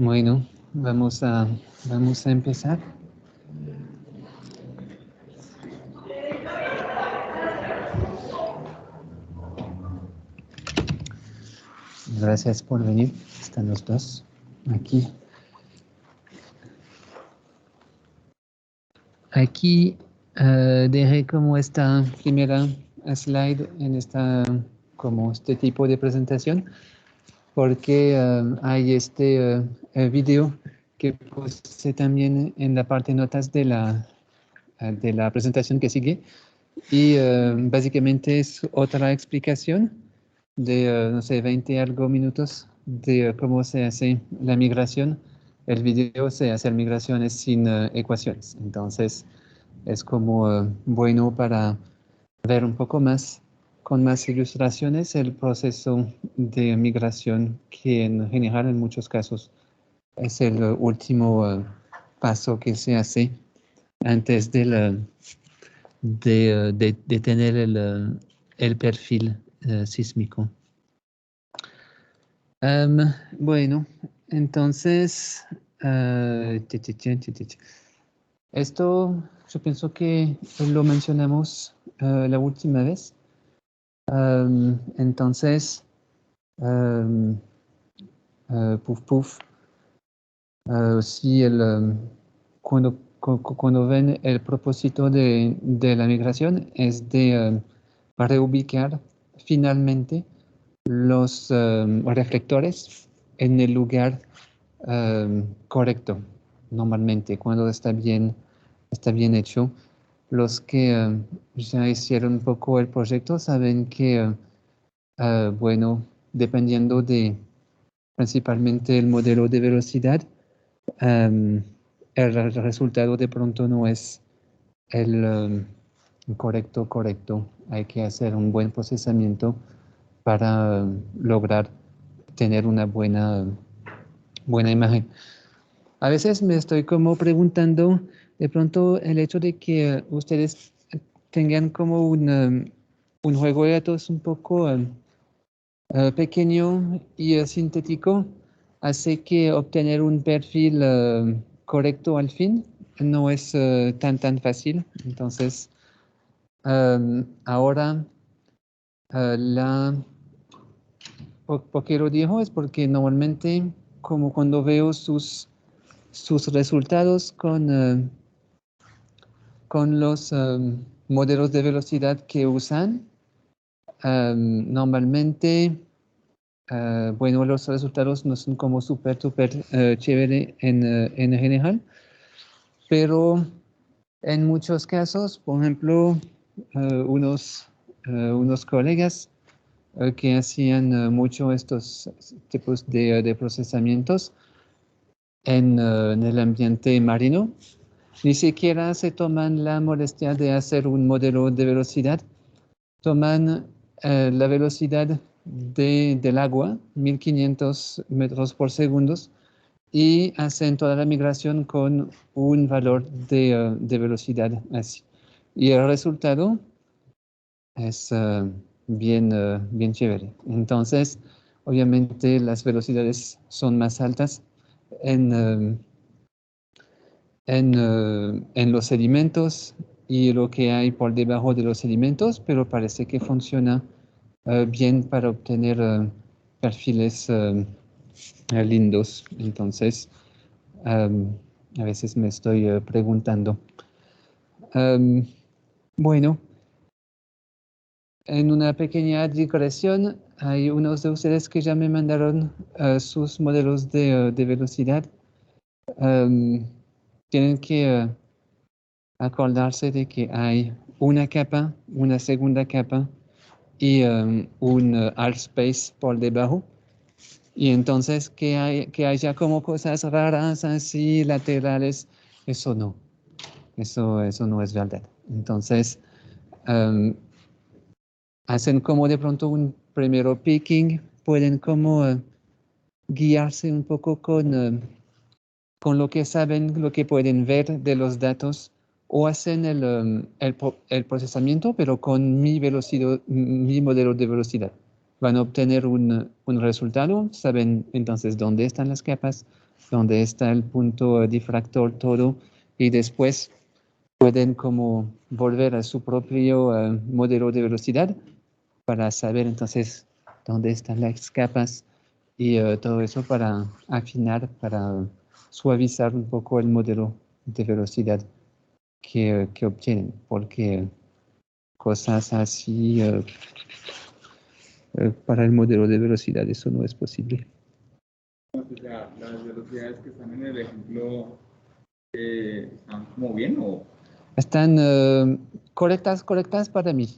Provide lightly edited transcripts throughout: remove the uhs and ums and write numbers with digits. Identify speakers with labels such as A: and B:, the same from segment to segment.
A: Bueno, vamos a empezar. Gracias por venir. Están los dos aquí. Aquí dejé como esta primera slide en como este tipo de presentación, porque hay este video que puse también en la parte notas de la presentación que sigue. Y básicamente es otra explicación de, no sé, 20 algo minutos de cómo se hace la migración. El video se hace migraciones sin ecuaciones. Entonces es como bueno para ver un poco más, con más ilustraciones, el proceso de migración que en general en muchos casos es el último paso que se hace antes de tener el perfil sísmico. Bueno, entonces, esto yo pienso que lo mencionamos la última vez. Entonces, si cuando ven el propósito de la migración es de reubicar finalmente los reflectores en el lugar correcto. Normalmente, cuando está bien hecho, los que ya hicieron un poco el proyecto saben que, bueno, dependiendo de principalmente el modelo de velocidad, el resultado de pronto no es el correcto. Hay que hacer un buen procesamiento para lograr tener una buena imagen. A veces me estoy como preguntando, de pronto el hecho de que ustedes tengan como un juego de datos un poco pequeño y sintético, hace que obtener un perfil correcto al fin no es tan fácil. Entonces, ahora ¿por qué lo digo? Es porque normalmente, como cuando veo sus resultados con los modelos de velocidad que usan, normalmente, bueno, los resultados no son como súper chévere en general, pero en muchos casos, por ejemplo, unos colegas que hacían mucho estos tipos de procesamientos en el ambiente marino, ni siquiera se toman la molestia de hacer un modelo de velocidad. Toman la velocidad del agua, 1500 metros por segundo, y hacen toda la migración con un valor de velocidad así. Y el resultado es bien chévere. Entonces, obviamente las velocidades son más altas en, en los sedimentos y lo que hay por debajo de los sedimentos, pero parece que funciona bien para obtener perfiles lindos. Entonces, a veces me estoy preguntando. Bueno, en una pequeña digresión, hay unos de ustedes que ya me mandaron sus modelos de velocidad. Tienen que acordarse de que hay una capa, una segunda capa y un alt space por debajo. Y entonces que haya como cosas raras así laterales, eso no es verdad. Entonces hacen como de pronto un primero picking, pueden como guiarse un poco con lo que saben, lo que pueden ver de los datos, o hacen el procesamiento, pero con mi modelo de velocidad. Van a obtener un resultado, saben entonces dónde están las capas, donde está el punto difractor todo, y después pueden como volver a su propio modelo de velocidad para saber entonces dónde están las capas y todo eso para afinar, para suavizar un poco el modelo de velocidad que obtienen, porque cosas así para el modelo de velocidad eso no es posible.
B: Entonces, las velocidades que están en el ejemplo están como bien o...
A: Están correctas para mí,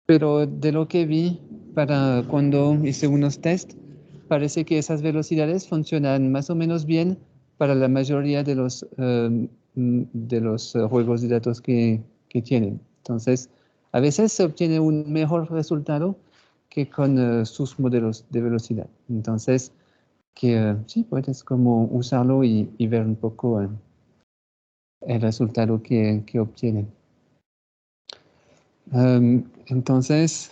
A: pero de lo que vi para cuando hice unos test, parece que esas velocidades funcionan más o menos bien para la mayoría de los juegos de datos que tienen. Entonces, a veces se obtiene un mejor resultado que con sus modelos de velocidad. Entonces, que sí, puedes como usarlo y ver un poco el resultado que obtienen. Entonces,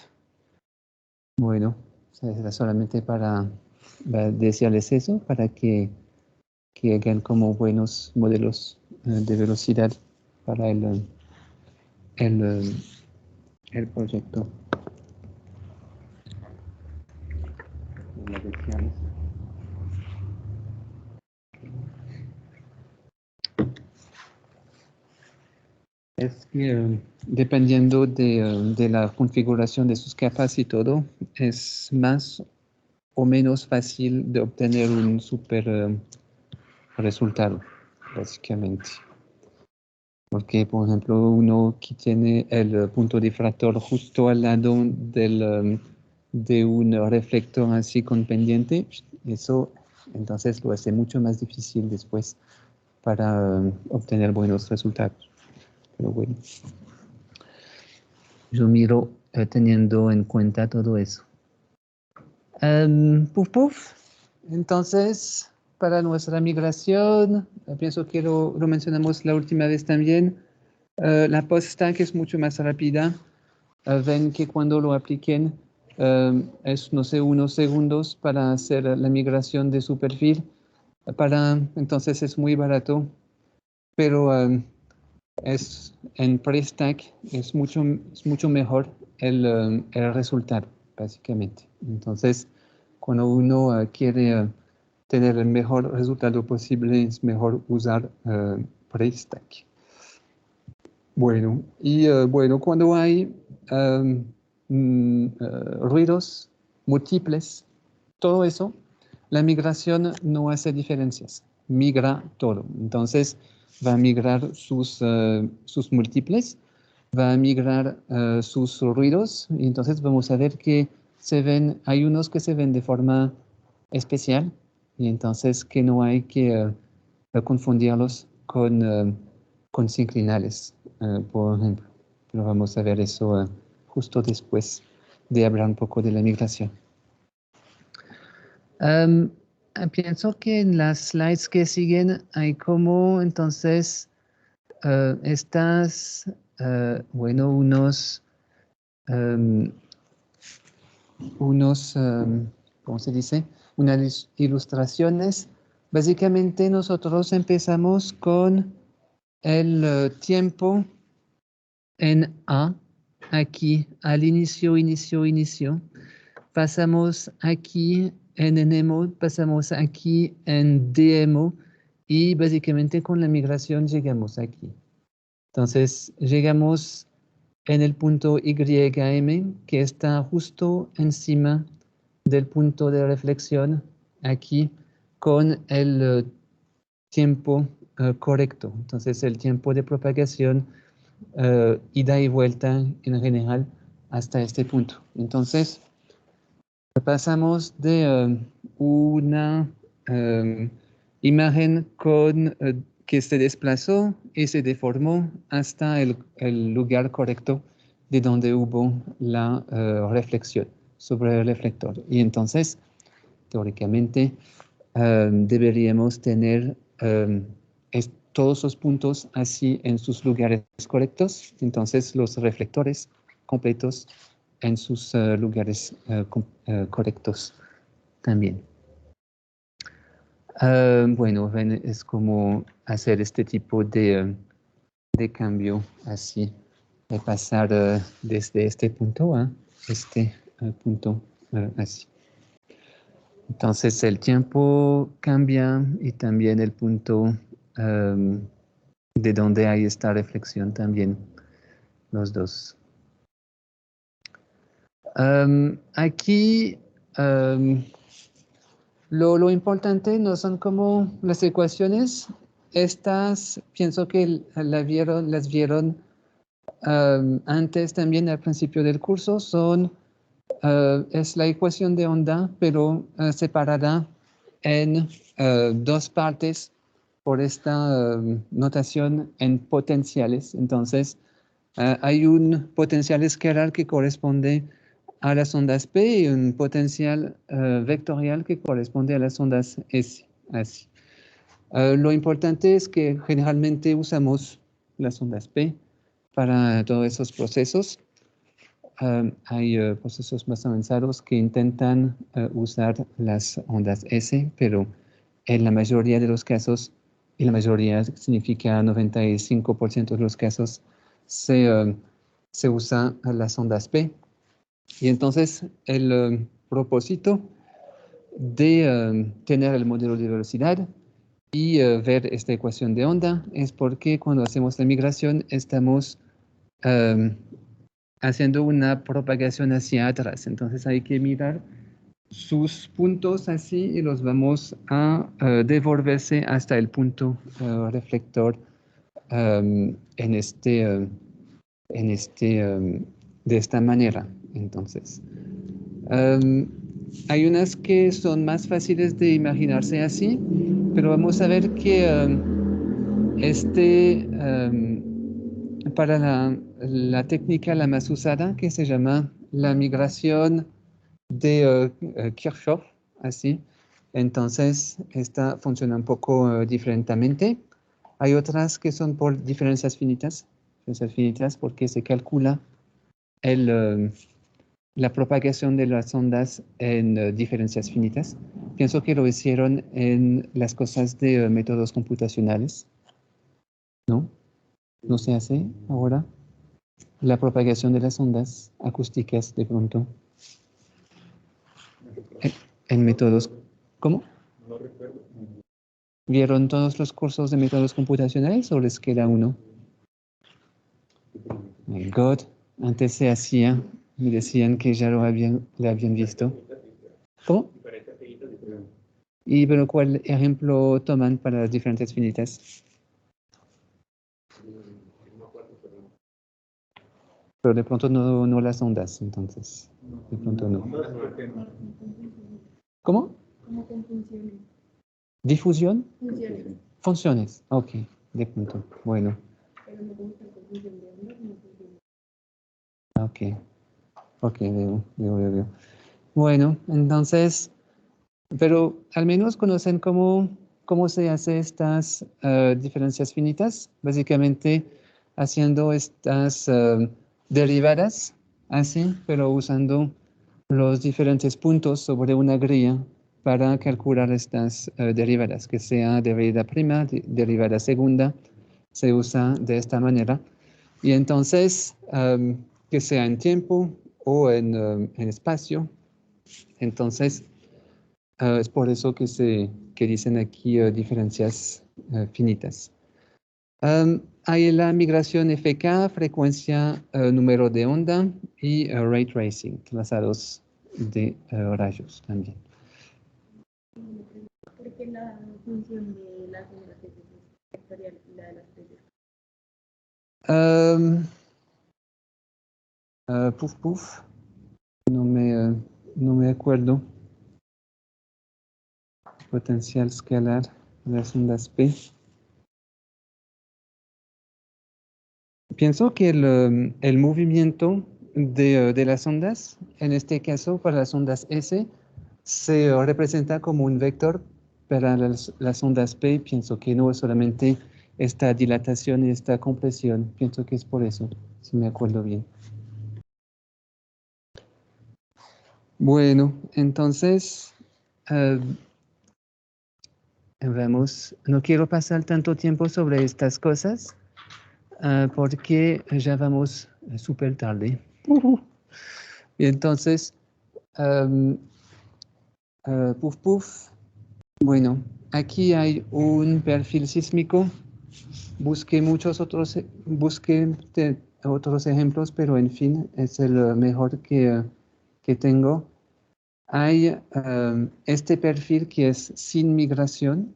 A: bueno, era solamente para decirles eso, para que hagan como buenos modelos de velocidad para el, el proyecto. Es que dependiendo de la configuración de sus capas y todo, es más o menos fácil de obtener un super resultado, básicamente. Porque, por ejemplo, uno que tiene el punto difractor justo al lado de un reflector así con pendiente, eso entonces lo hace mucho más difícil después para obtener buenos resultados. Pero bueno, yo miro teniendo en cuenta todo eso. Puf, puf. Entonces, para nuestra migración, pienso que lo mencionamos la última vez también, la post-stack es mucho más rápida. Ven que cuando lo apliquen es, no sé, unos segundos para hacer la migración de su perfil. Entonces es muy barato, pero es en pre-stack es mucho mejor el resultado, básicamente. Entonces, cuando uno quiere tener el mejor resultado posible, es mejor usar pre-stack. Bueno, y bueno, cuando hay ruidos múltiples, todo eso, la migración no hace diferencias, migra todo. Entonces, va a migrar sus múltiples, va a migrar sus ruidos, y entonces vamos a ver que hay unos que se ven de forma especial, y entonces que no hay que confundirlos con sinclinales, por ejemplo. Pero vamos a ver eso justo después de hablar un poco de la migración. Pienso que en las slides que siguen hay como entonces bueno, ¿cómo se dice? Unas ilustraciones. Básicamente nosotros empezamos con el tiempo en A, aquí al inicio. Pasamos aquí en NMO, pasamos aquí en DMO y básicamente con la migración llegamos aquí. Entonces llegamos en el punto YM que está justo encima del punto de reflexión aquí con el tiempo correcto. Entonces el tiempo de propagación ida y vuelta en general hasta este punto. Entonces pasamos de una imagen que se desplazó y se deformó hasta el lugar correcto de donde hubo la reflexión sobre el reflector. Y entonces, teóricamente, deberíamos tener todos los puntos así en sus lugares correctos, entonces los reflectores completos en sus lugares correctos también. Bueno, ven, es como hacer este tipo de cambio así, de pasar desde este punto a este punto así. Entonces el tiempo cambia y también el punto de donde hay esta reflexión también, los dos. Aquí lo importante no son como las ecuaciones. Estas pienso que las vieron antes también al principio del curso. Es la ecuación de onda, pero separada en dos partes por esta notación en potenciales. Entonces, hay un potencial escalar que corresponde a las ondas P y un potencial vectorial que corresponde a las ondas S. Así. Lo importante es que generalmente usamos las ondas P para todos esos procesos. Hay procesos más avanzados que intentan usar las ondas S, pero en la mayoría de los casos, y la mayoría significa 95% de los casos, se usa las ondas P. Y entonces el propósito de tener el modelo de velocidad y ver esta ecuación de onda es porque cuando hacemos la migración estamos haciendo una propagación hacia atrás. Entonces hay que mirar sus puntos así y los vamos a devolverse hasta el punto reflector de esta manera. Entonces, hay unas que son más fáciles de imaginarse así, pero vamos a ver que para la técnica la más usada, que se llama la migración de Kirchhoff, así. Entonces, esta funciona un poco diferentemente. Hay otras que son por diferencias finitas porque se calcula la propagación de las ondas en diferencias finitas. Pienso que lo hicieron en las cosas de métodos computacionales, ¿no? ¿No se hace ahora? La propagación de las ondas acústicas de pronto. En métodos, ¿cómo?
B: No recuerdo.
A: ¿Vieron todos los cursos de métodos computacionales o les queda uno? My God, antes se hacía, me decían que ya lo habían visto. ¿Cómo? ¿Y pero cuál ejemplo toman para las diferentes finitas? Pero de pronto no las ondas, entonces. De pronto no. ¿Cómo?
C: Como con funciones.
A: ¿Difusión?
C: Funciones.
A: Funciones, ok, de pronto. Bueno,
C: Pero no como con función de onda, no función.
A: ok, veo. Bueno, entonces, pero al menos conocen cómo se hace estas diferencias finitas, básicamente haciendo estas derivadas, así, pero usando los diferentes puntos sobre una grilla para calcular estas derivadas, que sea derivada prima, derivada segunda, se usa de esta manera. Y entonces, que sea en tiempo o en espacio, entonces es por eso que dicen aquí diferencias finitas. Hay la migración FK, frecuencia, número de onda y ray tracing, trazados de rayos también.
C: Porque la función de las ondas es vectorial y la de las veces.
A: Puf, no me acuerdo. Potencial escalar, las ondas P. Pienso que el movimiento de las ondas, en este caso para las ondas S, se representa como un vector. Para las ondas P, pienso que no es solamente esta dilatación y esta compresión. Pienso que es por eso, si me acuerdo bien. Bueno, entonces, vamos, no quiero pasar tanto tiempo sobre estas cosas porque ya vamos súper tarde. Y entonces, um, puf, puf. Bueno, aquí hay un perfil sísmico. Busqué otros ejemplos, pero en fin, es el mejor que tengo. Hay este perfil que es sin migración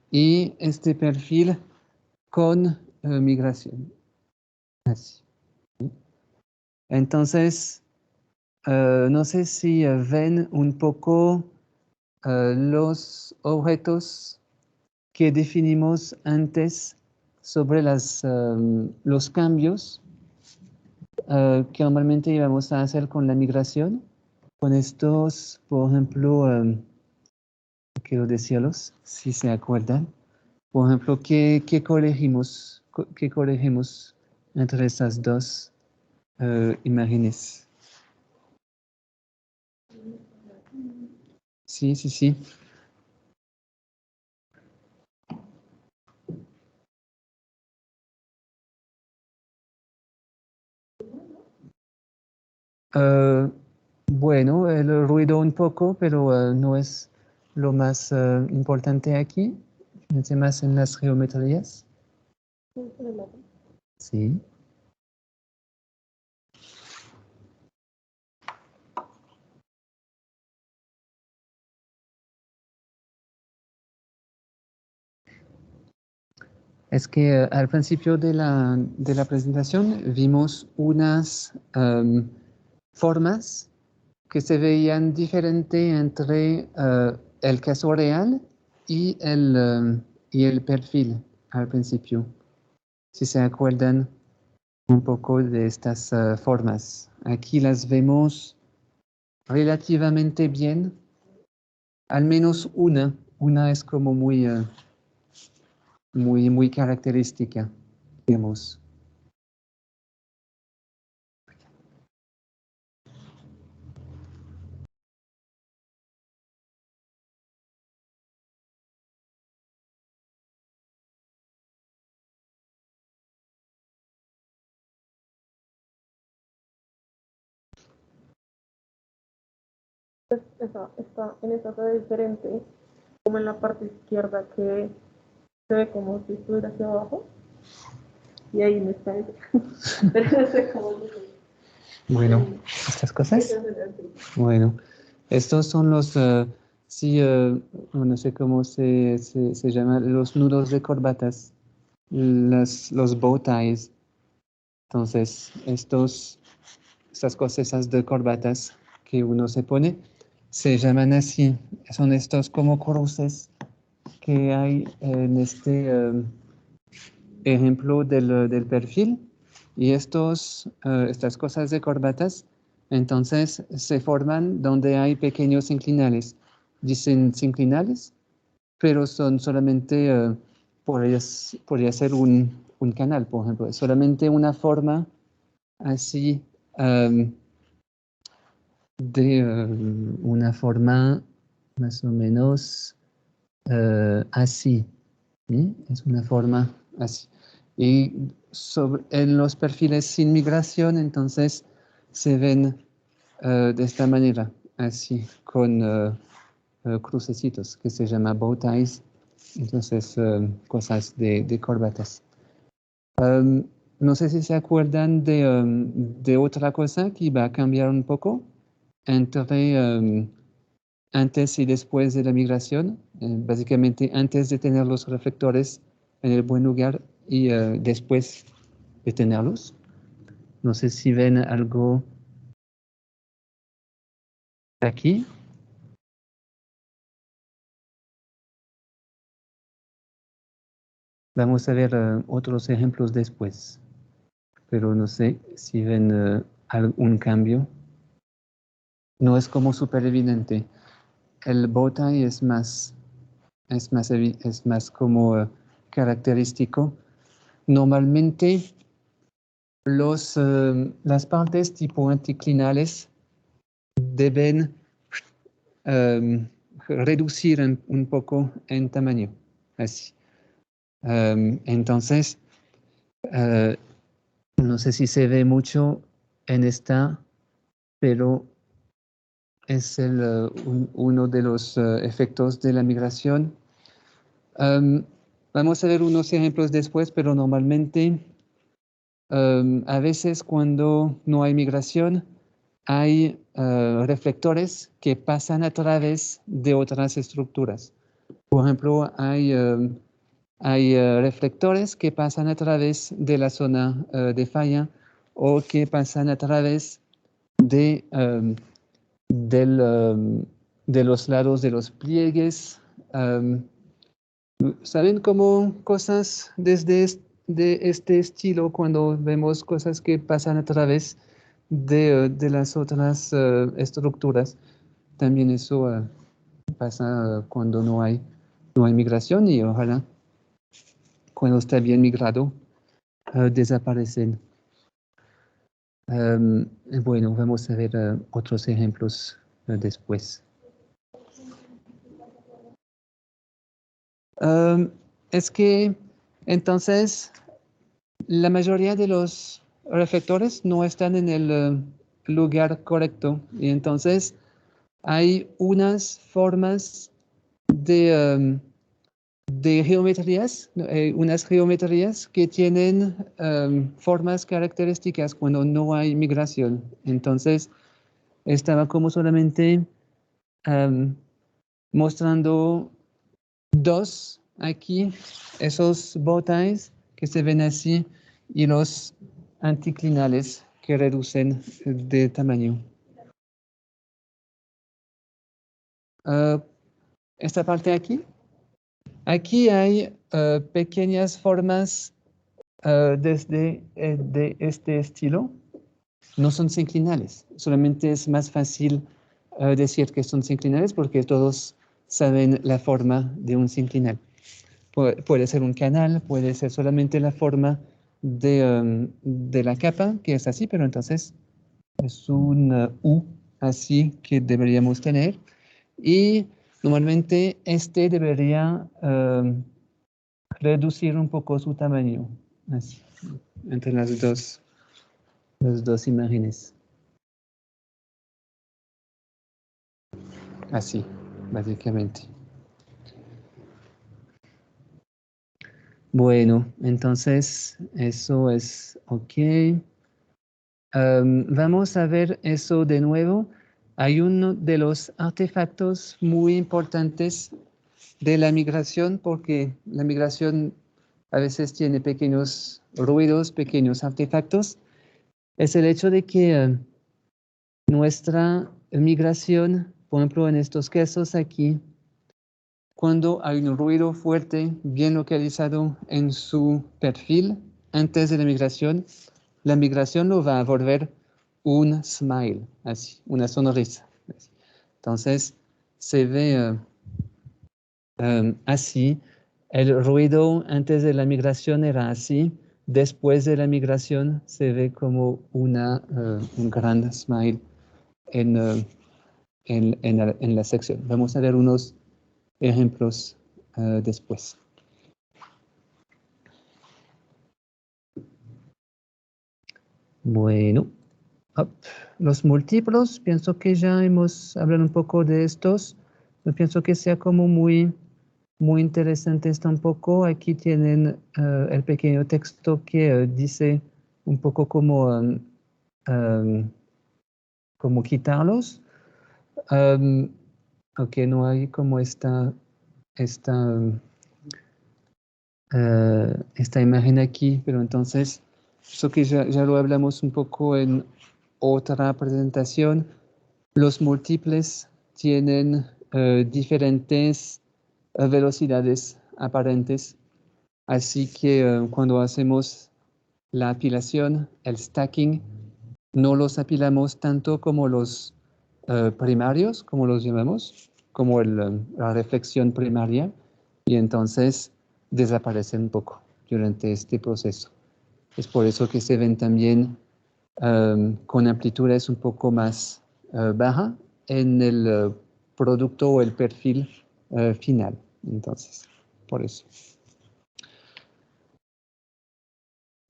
A: y este perfil con migración. Así. Entonces, no sé si ven un poco los objetos que definimos antes sobre los cambios que normalmente íbamos a hacer con la migración. Con estos, por ejemplo, quiero decirlos, si se acuerdan. Por ejemplo, ¿qué corregimos entre estas dos imágenes? Sí, sí, sí. Eh, bueno, el ruido un poco, pero no es lo más importante aquí. Fíjense más en las geometrías. Sí. Es que al principio de la presentación vimos unas formas que se veían diferente entre el caso real y el perfil al principio. Si se acuerdan un poco de estas formas. Aquí las vemos relativamente bien, al menos una es como muy característica, digamos.
C: En esta se ve diferente, como en la parte izquierda que se ve como si estuviera hacia abajo, y ahí no está eso. Pero no sé cómo lo sé.
A: Bueno, estas cosas. Bueno, estos son los, sí, no sé cómo se llaman, los nudos de corbatas, los bow ties. Entonces, estas cosas de corbatas que uno se pone, se llaman así. Son estos como cruces que hay en este ejemplo del perfil. Y estas cosas de corbatas, entonces se forman donde hay pequeños inclinales. Dicen inclinales, pero son solamente, podría ser un canal, por ejemplo. Es solamente una forma así, una forma más o menos así. ¿Sí? Es una forma así. Y en los perfiles sin migración, entonces se ven de esta manera, así, con crucecitos, que se llama bow ties, entonces cosas de corbatas. No sé si se acuerdan de otra cosa que iba a cambiar un poco entre antes y después de la migración, básicamente antes de tener los reflectores en el buen lugar y después de tenerlos. No sé si ven algo aquí. Vamos a ver otros ejemplos después, pero no sé si ven algún cambio. No es como súper evidente. El bow tie es más como característico. Normalmente las partes tipo anticlinales deben reducir un poco en tamaño, así. Entonces, no sé si se ve mucho en esta, pero es uno de los efectos de la migración. Vamos a ver unos ejemplos después, pero normalmente a veces cuando no hay migración hay reflectores que pasan a través de otras estructuras. Por ejemplo, hay reflectores que pasan a través de la zona de falla o que pasan a través de, de los lados de los pliegues. ¿Saben cómo cosas de este estilo, cuando vemos cosas que pasan a través de las otras estructuras? También eso pasa cuando no hay migración y ojalá cuando está bien migrado desaparecen. Bueno, vamos a ver otros ejemplos después. Es que entonces la mayoría de los reflectores no están en el lugar correcto y entonces hay unas formas de geometrías, unas geometrías que tienen formas características cuando no hay migración. Entonces estaba como solamente mostrando dos aquí, esos bow ties que se ven así y los anticlinales que reducen de tamaño. Esta parte aquí. Aquí hay pequeñas formas de este estilo. No son sinclinales, solamente es más fácil decir que son sinclinales porque todos saben la forma de un sinclinal. Puede ser un canal, puede ser solamente la forma de la capa, que es así, pero entonces es un U así que deberíamos tener. Y normalmente este debería reducir un poco su tamaño, así, entre las dos imágenes. Así, básicamente. Bueno, entonces eso es ok. Vamos a ver eso de nuevo. Hay uno de los artefactos muy importantes de la migración, porque la migración a veces tiene pequeños ruidos, pequeños artefactos. Es el hecho de que nuestra migración, por ejemplo, en estos casos aquí, cuando hay un ruido fuerte, bien localizado en su perfil antes de la migración lo va a volver un smile, así, una sonrisa. Así. Entonces, se ve así. El ruido antes de la migración era así. Después de la migración se ve como un gran smile en la sección. Vamos a ver unos ejemplos después. Bueno, los múltiplos, pienso que ya hemos hablado un poco de estos. Yo pienso que sea como muy interesante tampoco. Aquí tienen el pequeño texto que dice un poco como quitarlos. Aunque no hay como esta imagen aquí, pero entonces, eso que ya lo hablamos un poco en otra presentación, los múltiples tienen diferentes velocidades aparentes, así que cuando hacemos la apilación, el stacking, no los apilamos tanto como los primarios, como los llamamos, como la reflexión primaria, y entonces desaparecen un poco durante este proceso. Es por eso que se ven también con amplitudes un poco más baja en el producto o el perfil final. Entonces, por eso.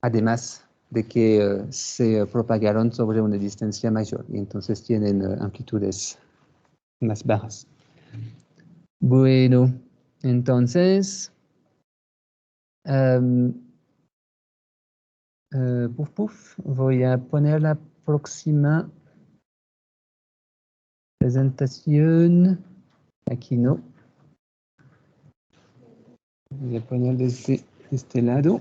A: Además de que se propagaron sobre una distancia mayor y entonces tienen amplitudes más bajas. Bueno, entonces, voy a poner la próxima presentación. Aquí no. Voy a poner desde este lado.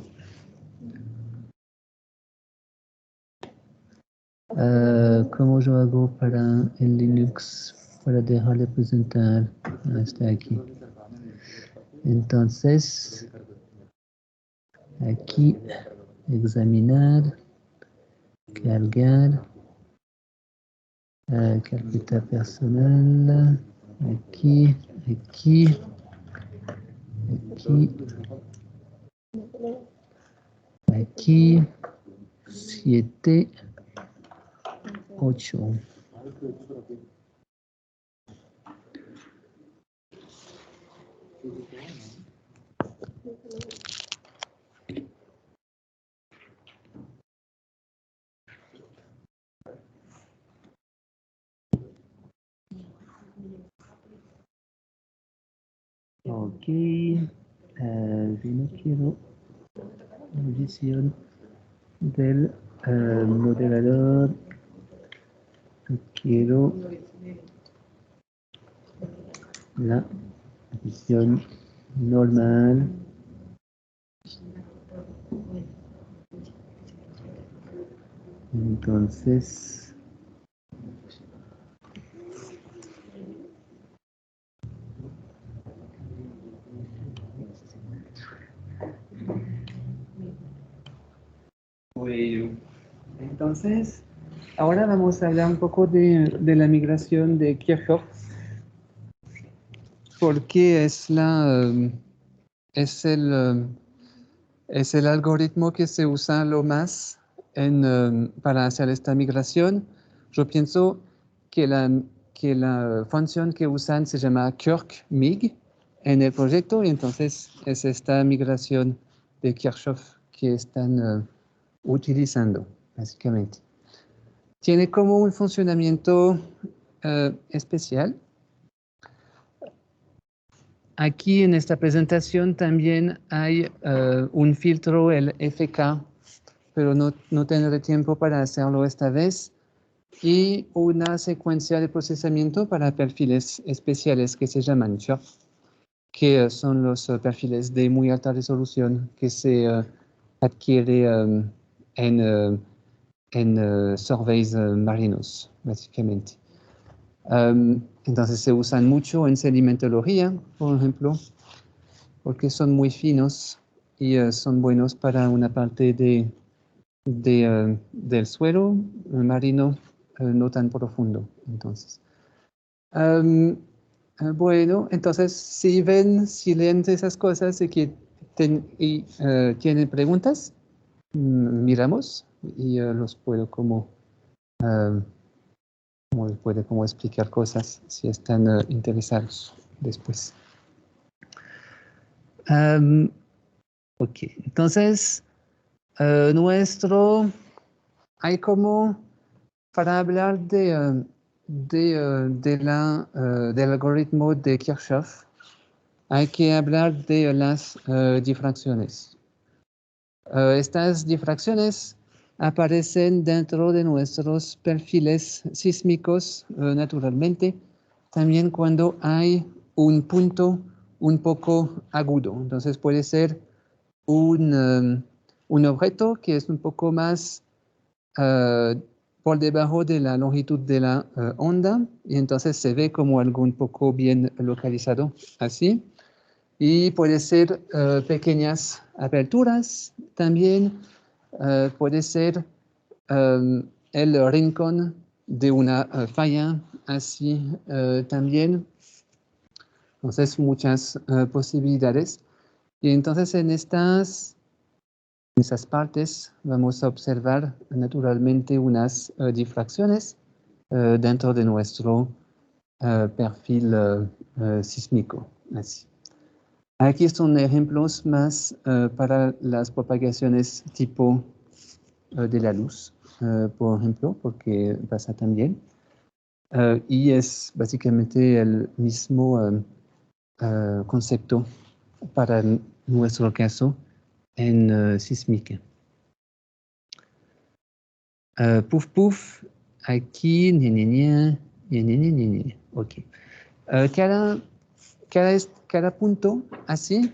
A: ¿Cómo yo hago para el Linux para dejar de presentar? Hasta aquí. Entonces, aquí, examinar, cargar, carpeta personal, aquí, aquí, aquí, aquí, 7, 8. Ok, yo no quiero la edición del moderador, quiero la edición normal. Entonces, bueno, entonces, ahora vamos a hablar un poco de la migración de Kirchhoff, porque es es el algoritmo que se usa lo más para hacer esta migración. Yo pienso que la función que usan se llama kirk-mig en el proyecto y entonces es esta migración de Kirchhoff que están utilizando, básicamente. Tiene como un funcionamiento especial. Aquí en esta presentación también hay un filtro, el FK, pero no tendré tiempo para hacerlo esta vez, y una secuencia de procesamiento para perfiles especiales que se llaman CHOP, que son los perfiles de muy alta resolución que se adquiere en surveys marinos, básicamente. Entonces se usan mucho en sedimentología, por ejemplo, porque son muy finos y son buenos para una parte del suelo marino no tan profundo. Entonces, bueno, entonces si leen esas cosas y que tienen preguntas, miramos y los puedo como explicar cosas si están interesados después. Ok, entonces hay como para hablar del algoritmo de Kirchhoff, hay que hablar de las difracciones. Estas difracciones aparecen dentro de nuestros perfiles sísmicos naturalmente, también cuando hay un punto un poco agudo. Entonces puede ser un objeto que es un poco más por debajo de la longitud de la onda y entonces se ve como algo un poco bien localizado así. Y puede ser pequeñas aperturas también, puede ser el rincón de una falla así también. Entonces muchas posibilidades. Y entonces en esas partes vamos a observar naturalmente unas difracciones dentro de nuestro perfil sísmico. Así. Aquí son ejemplos más para las propagaciones tipo de la luz, por ejemplo, porque pasa también. Y es básicamente el mismo concepto para nuestro caso en sísmica. Puf puf, aquí, ok. Cada punto así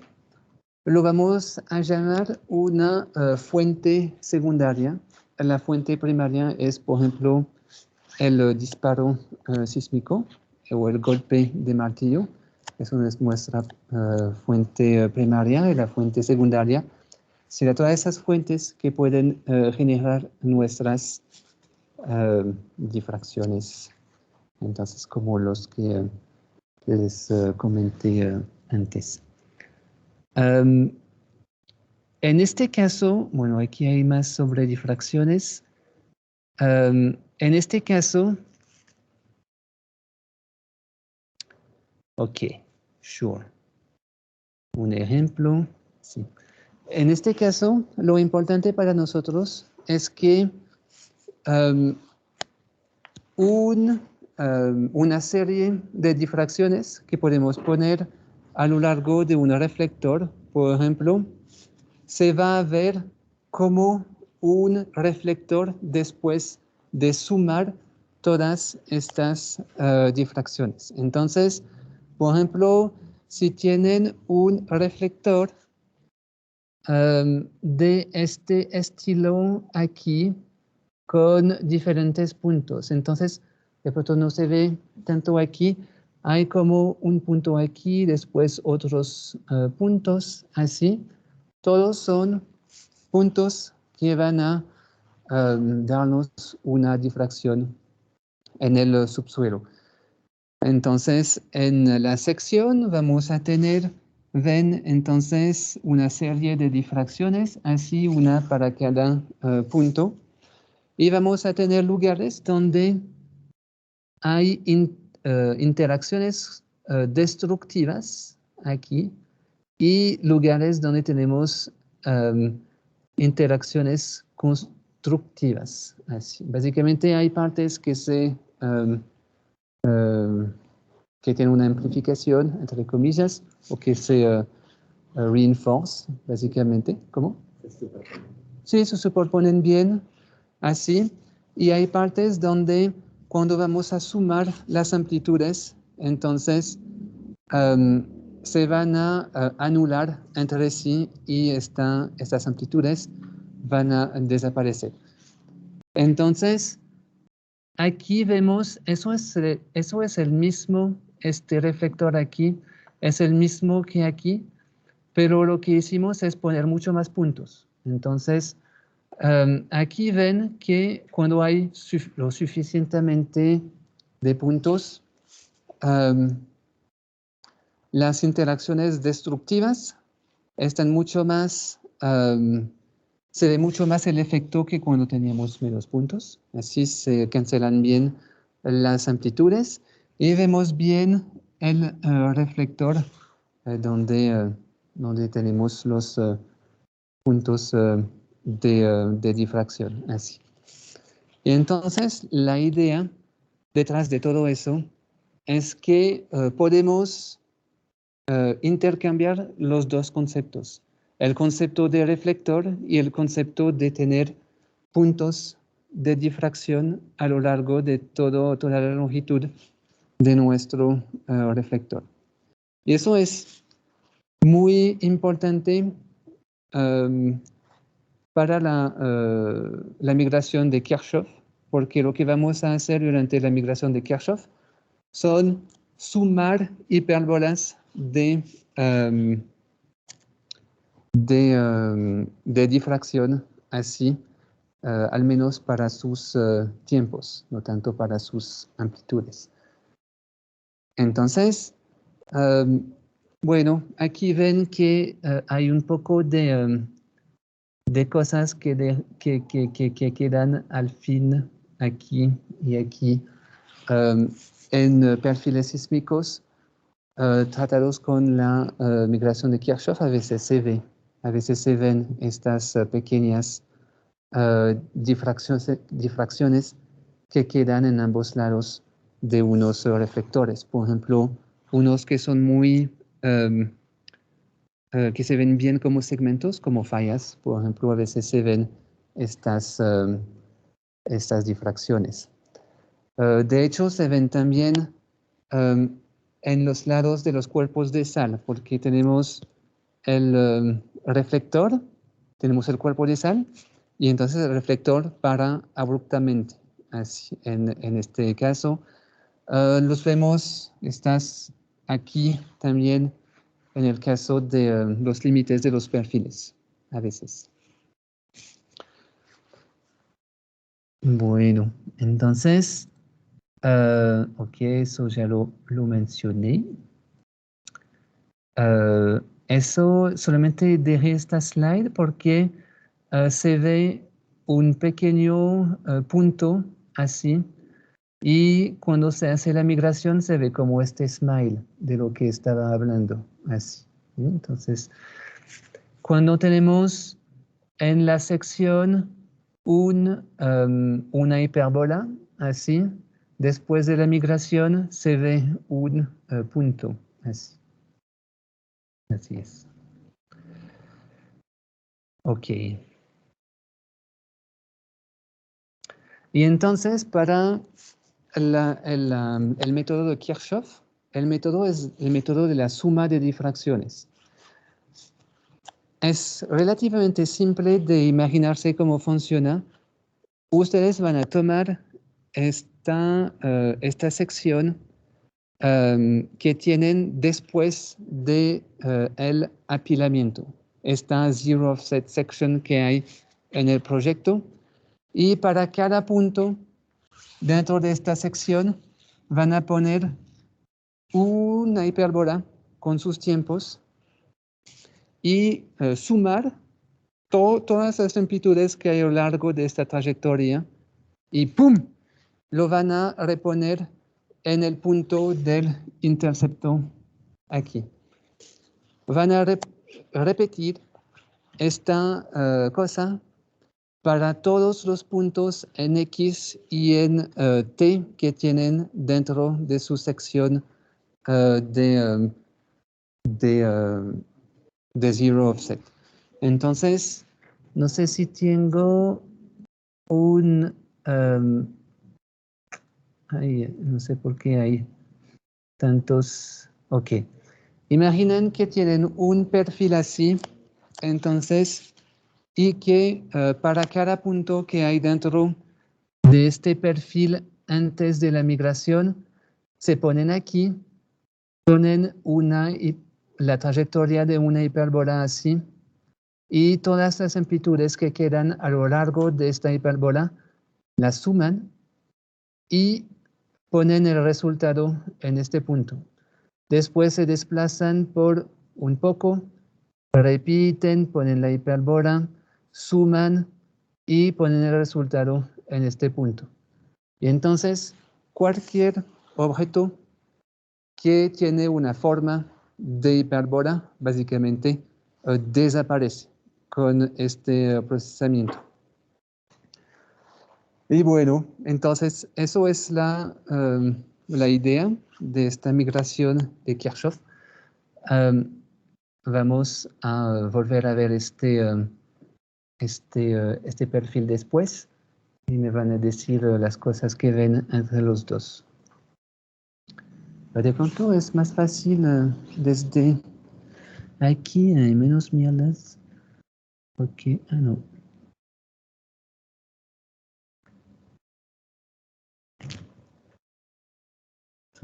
A: lo vamos a llamar una fuente secundaria. La fuente primaria es, por ejemplo, el disparo sísmico o el golpe de martillo. Eso es nuestra fuente primaria, y la fuente secundaria será todas esas fuentes que pueden generar nuestras difracciones. Entonces, como los que les comenté antes. En este caso, bueno, aquí hay más sobre difracciones. En este caso, ok, sure. Un ejemplo, sí. En este caso, lo importante para nosotros es que una serie de difracciones que podemos poner a lo largo de un reflector, por ejemplo, se va a ver como un reflector después de sumar todas estas difracciones. Entonces, por ejemplo, si tienen un reflector de este estilo aquí, con diferentes puntos. Entonces, de pronto no se ve tanto aquí. Hay como un punto aquí, después otros puntos así. Todos son puntos que van a darnos una difracción en el subsuelo. Entonces, en la sección vamos a tener, ven, entonces, una serie de difracciones, así una para cada punto. Y vamos a tener lugares donde hay interacciones destructivas aquí y lugares donde tenemos interacciones constructivas. Así. Básicamente hay partes que que tienen una amplificación, entre comillas, o que se reinforce, básicamente. ¿Cómo? Sí, se superponen bien. Así, y hay partes donde cuando vamos a sumar las amplitudes, entonces se van a anular entre sí y estas amplitudes van a desaparecer. Entonces, aquí vemos, eso es el mismo, este reflector aquí, es el mismo que aquí, pero lo que hicimos es poner mucho más puntos. Entonces, aquí ven que cuando hay lo suficientemente de puntos, las interacciones destructivas están mucho más, se ve mucho más el efecto que cuando teníamos menos puntos. Así se cancelan bien las amplitudes y vemos bien el reflector donde tenemos los puntos de difracción, así. Y entonces, la idea detrás de todo eso es que podemos intercambiar los dos conceptos, el concepto de reflector y el concepto de tener puntos de difracción a lo largo de toda la longitud de nuestro reflector. Y eso es muy importante para la migración de Kirchhoff, porque lo que vamos a hacer durante la migración de Kirchhoff son sumar hipérbolas de difracción, así, al menos para sus tiempos, no tanto para sus amplitudes. Entonces, bueno, aquí ven que hay un poco de cosas que quedan al fin aquí y aquí. en perfiles sísmicos tratados con la migración de Kirchhoff, a veces se ven estas pequeñas difracciones que quedan en ambos lados de unos reflectores. Por ejemplo, unos que son muy, que se ven bien como segmentos, como fallas. Por ejemplo, a veces se ven estas difracciones. De hecho, se ven también en los lados de los cuerpos de sal, porque tenemos el reflector, tenemos el cuerpo de sal, y entonces el reflector para abruptamente. Así, en este caso, los vemos, estás aquí también en el caso de los límites de los perfiles, a veces. Bueno, entonces, ok, eso ya lo mencioné. Eso solamente dejé esta slide porque se ve un pequeño punto así, y cuando se hace la migración se ve como este smile de lo que estaba hablando, así. Entonces, cuando tenemos en la sección una hipérbola, así, después de la migración se ve un punto, así. Así es. Ok. Y entonces, para el método de Kirchhoff, el método es el método de la suma de difracciones. Es relativamente simple de imaginarse cómo funciona. Ustedes van a tomar esta sección que tienen después de el apilamiento, esta zero offset section que hay en el proyecto, y para cada punto dentro de esta sección van a poner una hipérbola con sus tiempos y sumar todas las amplitudes que hay a lo largo de esta trayectoria, y ¡pum!, lo van a reponer en el punto del intercepto aquí. Van a repetir esta cosa para todos los puntos en X y en T que tienen dentro de su sección de zero offset. Entonces, no sé si tengo un... no sé por qué hay tantos... Ok. Imaginen que tienen un perfil así, entonces, y que para cada punto que hay dentro de este perfil antes de la migración, se ponen aquí, ponen la trayectoria de una hipérbola así, y todas las amplitudes que quedan a lo largo de esta hipérbola las suman y ponen el resultado en este punto. Después se desplazan por un poco, repiten, ponen la hipérbola, suman y ponen el resultado en este punto. Y entonces, cualquier objeto que tiene una forma de hipérbola, básicamente, desaparece con este procesamiento. Y bueno, entonces eso es la idea de esta migración de Kirchhoff. Vamos a volver a ver este perfil después y me van a decir las cosas que ven entre los dos. De pronto es más fácil desde aquí, hay menos mierdas. Ok, no.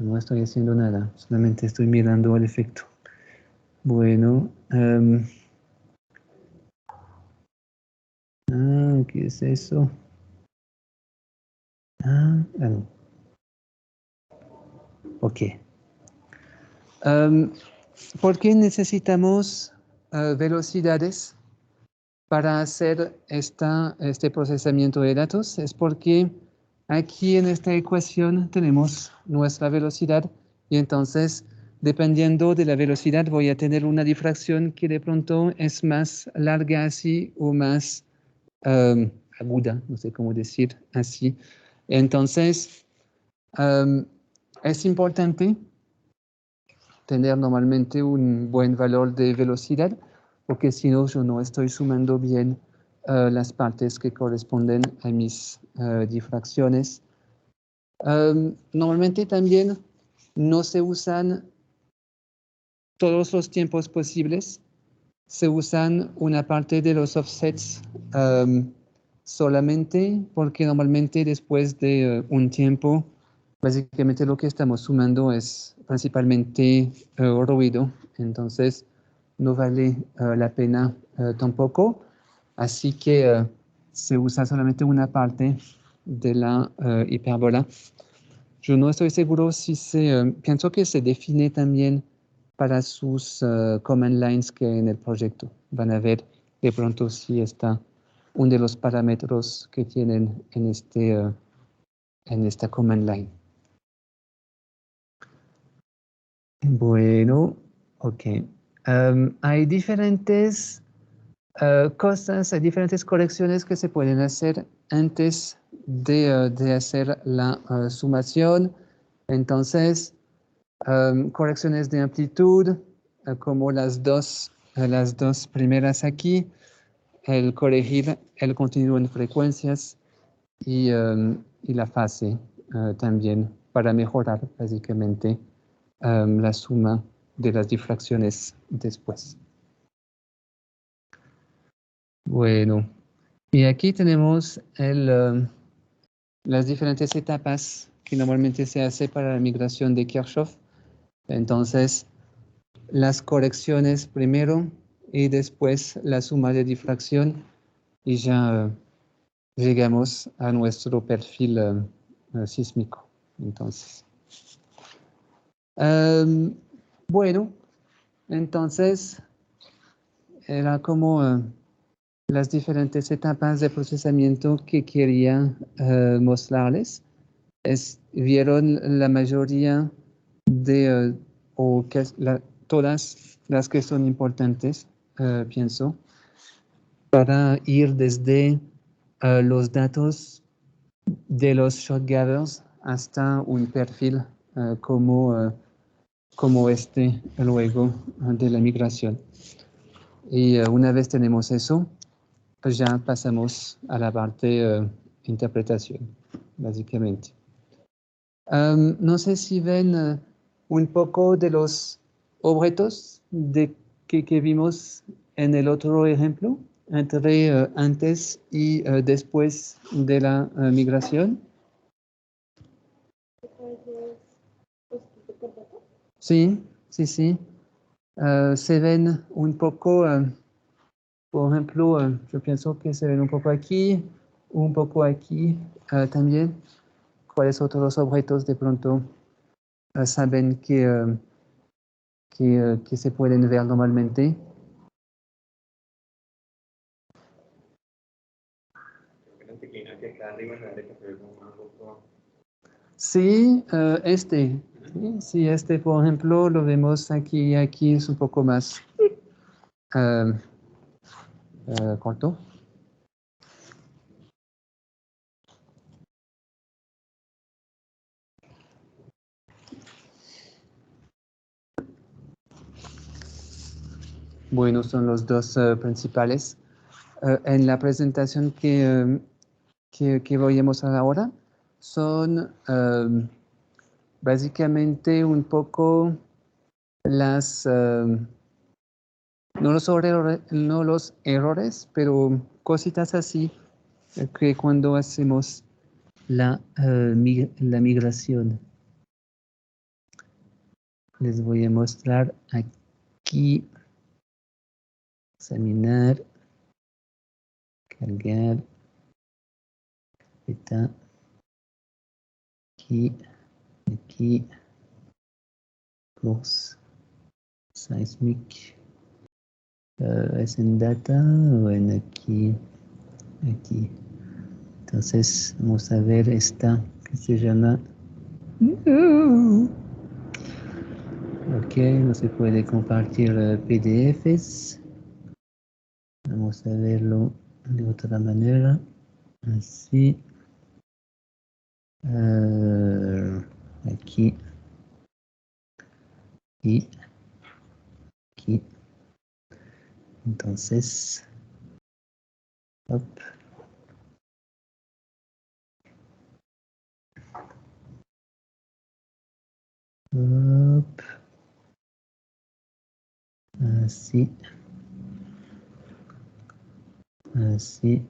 A: No estoy haciendo nada, solamente estoy mirando el efecto. Bueno, ¿qué es eso? No. Ok. ¿Por qué necesitamos velocidades para hacer este procesamiento de datos? Es porque aquí en esta ecuación tenemos nuestra velocidad y entonces dependiendo de la velocidad voy a tener una difracción que de pronto es más larga así o más aguda, no sé cómo decir así. Entonces es importante tener normalmente un buen valor de velocidad porque si no yo no estoy sumando bien las partes que corresponden a mis difracciones. Normalmente también no se usan todos los tiempos posibles, se usan una parte de los offsets solamente porque normalmente después de un tiempo, básicamente lo que estamos sumando es principalmente ruido, entonces no vale la pena tampoco, así que se usa solamente una parte de la hipérbola. Yo no estoy seguro si pienso que se define también para sus command lines que en el proyecto. Van a ver de pronto si está uno de los parámetros que tienen en esta command line. Bueno, ok. Hay diferentes cosas, hay diferentes correcciones que se pueden hacer antes de hacer la sumación. Entonces, correcciones de amplitud, como las dos primeras aquí, el corregir el continuo en frecuencias y la fase también para mejorar básicamente la suma de las difracciones después. Bueno, y aquí tenemos las diferentes etapas que normalmente se hace para la migración de Kirchhoff. Entonces, las correcciones primero y después la suma de difracción y ya llegamos a nuestro perfil sísmico. Entonces, bueno, entonces era como las diferentes etapas de procesamiento que quería mostrarles. Vieron la mayoría de, o que todas las que son importantes, pienso, para ir desde los datos de los shot gathers hasta un perfil como este luego de la migración. Y una vez tenemos eso, pues ya pasamos a la parte interpretación, básicamente. No sé si ven un poco de los objetos que vimos en el otro ejemplo, entre antes y después de la migración. Sí, sí, sí. Se ven un poco, por ejemplo, yo pienso que se ven un poco aquí también. ¿Cuáles otros objetos de pronto saben que se pueden ver normalmente? Sí, sí, este, por ejemplo, lo vemos aquí, aquí es un poco más corto. Bueno, son los dos principales. En la presentación que voy a mostrar ahora, son básicamente un poco las, no los errores, pero cositas así que cuando hacemos la migración. Les voy a mostrar aquí, examinar, cargar, carpeta, aquí, course, seismic, es en data o en aquí. Entonces vamos a ver esta que se llama... Ok, no se puede compartir PDFs. Vamos a verlo de otra manera. Así. Aquí. Y aquí. Entonces. Hop. Hop. Así. Así.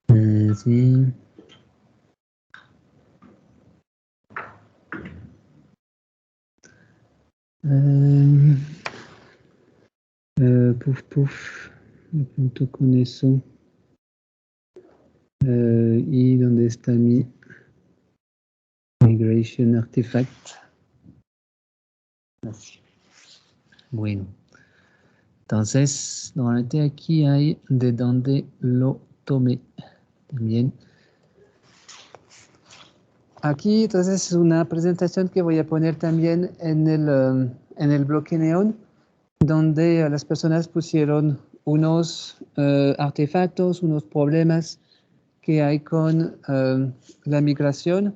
A: Así. Pouf, pouf. De pronto con eso. ¿Y dónde está mi migration artifact? Así. Bueno. Entonces, normalmente aquí hay de dónde lo tomé también. Aquí, entonces, es una presentación que voy a poner también en el bloque Neon, donde las personas pusieron unos artefactos, unos problemas que hay con la migración.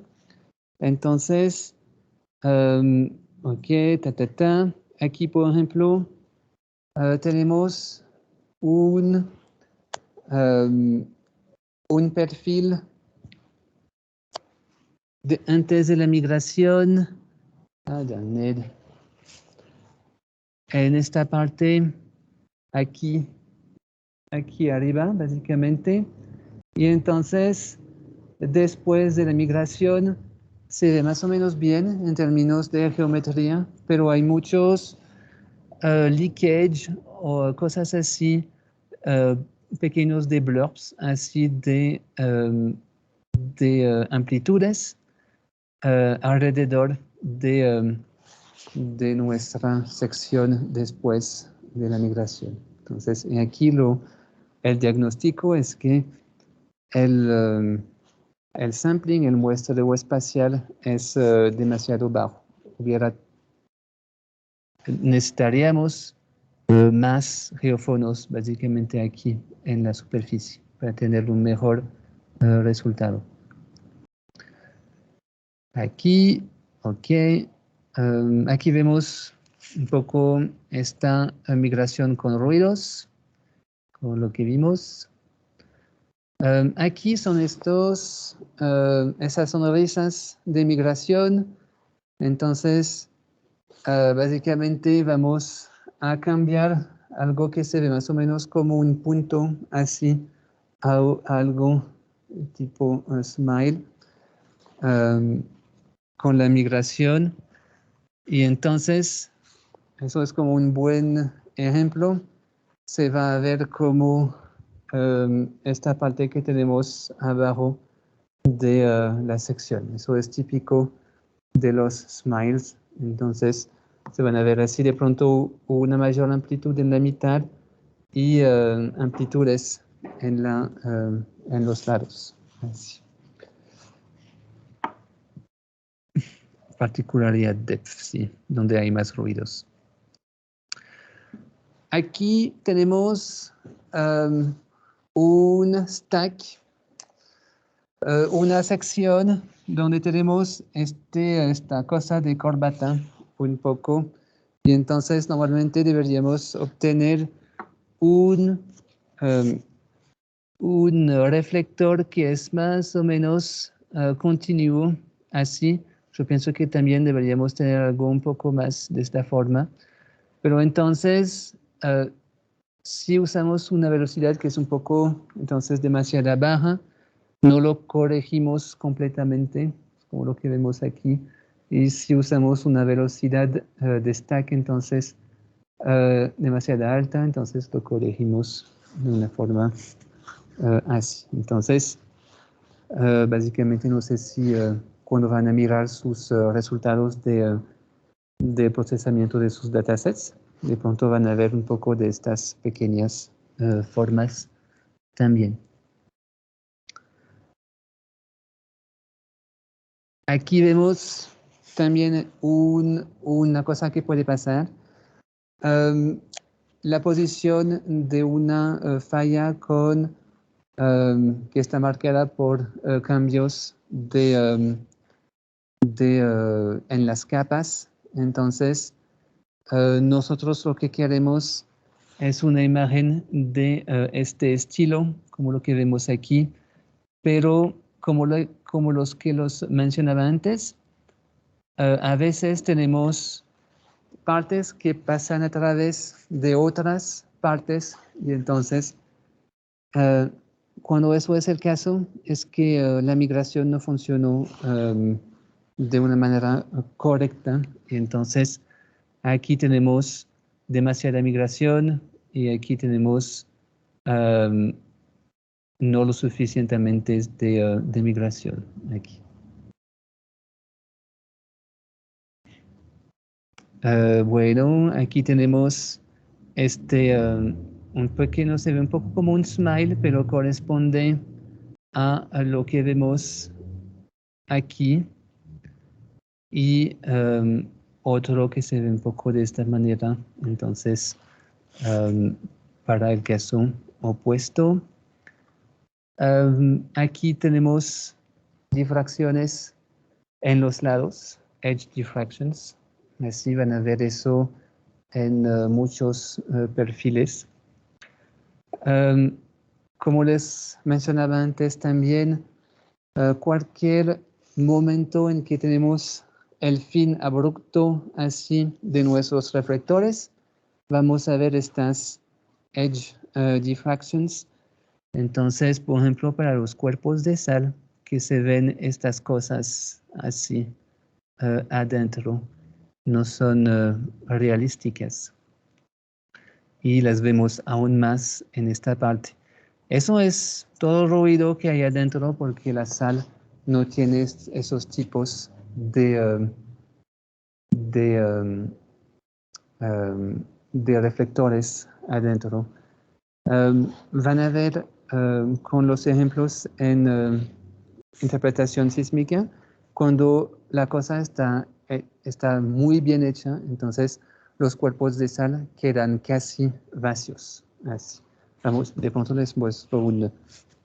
A: Entonces, ok, Aquí, por ejemplo, tenemos un perfil de antes de la migración. En esta parte, aquí arriba, básicamente. Y entonces, después de la migración, se ve más o menos bien en términos de geometría, pero hay muchos leakage o cosas así, pequeños de blurbs, así de amplitudes alrededor de nuestra sección después de la migración. Entonces, aquí el diagnóstico es que el sampling, el muestreo espacial es demasiado bajo. Necesitaríamos más geófonos básicamente aquí en la superficie para tener un mejor resultado. Aquí, ok, aquí vemos un poco esta migración con ruidos, con lo que vimos. Aquí son esas sonrisas de migración. Entonces, básicamente vamos a cambiar algo que se ve más o menos como un punto así, a algo tipo smile. Con la migración, y entonces eso es como un buen ejemplo. Se va a ver como esta parte que tenemos abajo de la sección. Eso es típico de los smiles. Entonces se van a ver así de pronto una mayor amplitud en la mitad y amplitudes en los lados. Así. Particularidad depth, sí, donde hay más ruidos. Aquí tenemos un stack, una sección donde tenemos esta cosa de corbata un poco, y entonces normalmente deberíamos obtener un reflector que es más o menos continuo, así. Yo pienso que también deberíamos tener algo un poco más de esta forma. Pero entonces, si usamos una velocidad que es un poco, entonces, demasiado baja, no lo corregimos completamente, como lo que vemos aquí. Y si usamos una velocidad de stack, entonces, demasiado alta, entonces lo corregimos de una forma así. Entonces, básicamente no sé si cuando van a mirar sus resultados de procesamiento de sus datasets, de pronto van a ver un poco de estas pequeñas formas también. Aquí vemos también una cosa que puede pasar. La posición de una falla que está marcada por cambios en las capas. Entonces, nosotros lo que queremos es una imagen de este estilo, como lo que vemos aquí, pero como los que los mencionaba antes, a veces tenemos partes que pasan a través de otras partes y entonces cuando eso es el caso es que la migración no funcionó de una manera correcta y entonces aquí tenemos demasiada migración y aquí tenemos no lo suficientemente de migración aquí. Bueno, aquí tenemos un pequeño, se ve un poco como un smile, pero corresponde a lo que vemos aquí. Y otro que se ve un poco de esta manera. Entonces, para el caso opuesto, aquí tenemos difracciones en los lados, edge diffractions. Así van a ver eso en muchos perfiles. Como les mencionaba antes también, cualquier momento en que tenemos el fin abrupto así de nuestros reflectores, vamos a ver estas edge diffractions. Entonces, por ejemplo, para los cuerpos de sal, que se ven estas cosas así adentro, no son realísticas. Y las vemos aún más en esta parte. Eso es todo ruido que hay adentro porque la sal no tiene esos tipos de, de reflectores adentro. Van a ver con los ejemplos en interpretación sísmica, cuando la cosa está muy bien hecha, entonces los cuerpos de sal quedan casi vacíos. Así. Vamos, de pronto les muestro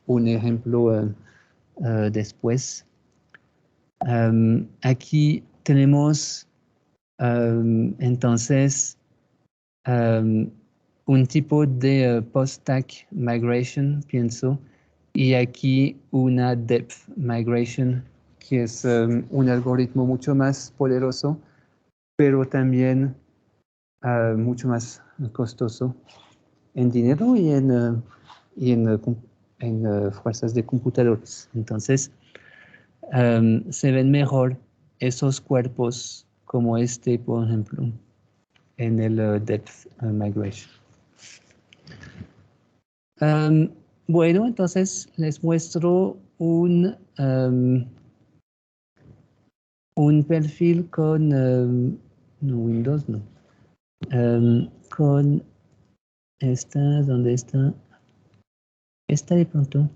A: un ejemplo después. Aquí tenemos entonces un tipo de post-stack migration, pienso, y aquí una depth migration, que es un algoritmo mucho más poderoso, pero también mucho más costoso en dinero y en fuerzas de computadores. Entonces, se ven mejor esos cuerpos como este, por ejemplo, en el depth migration. Bueno, entonces les muestro un perfil con, no, Windows no, con esta, ¿dónde está? Esta de pronto,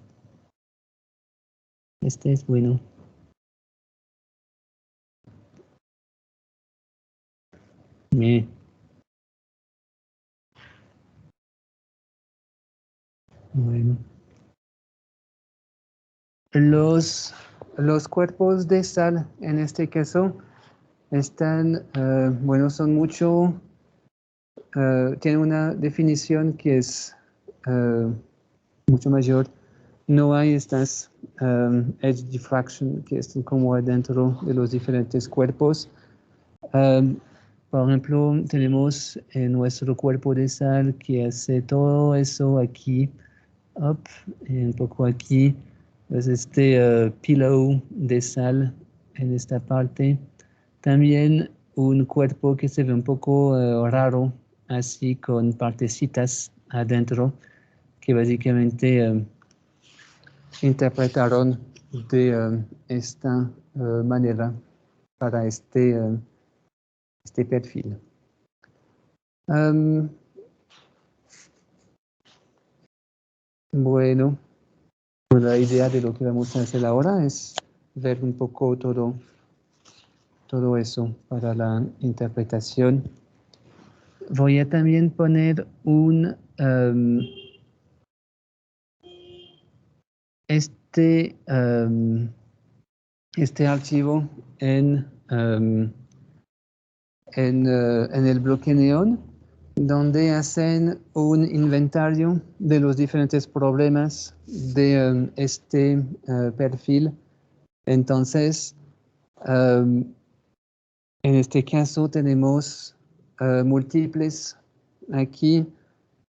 A: este es bueno. Bueno. Los cuerpos de sal, en este caso, están, bueno, son tienen una definición que es mucho mayor. No hay estas edge diffraction que están como adentro de los diferentes cuerpos. Por ejemplo, tenemos nuestro cuerpo de sal que hace todo eso aquí, up, un poco aquí. Pues pillow de sal en esta parte. También un cuerpo que se ve un poco raro, así con partecitas adentro, que básicamente interpretaron de esta manera para este perfil. Bueno, la idea de lo que vamos a hacer ahora es ver un poco todo todo eso para la interpretación. Voy a también poner este archivo en el bloque Neon, donde hacen un inventario de los diferentes problemas de este perfil. Entonces, en este caso tenemos múltiples. Aquí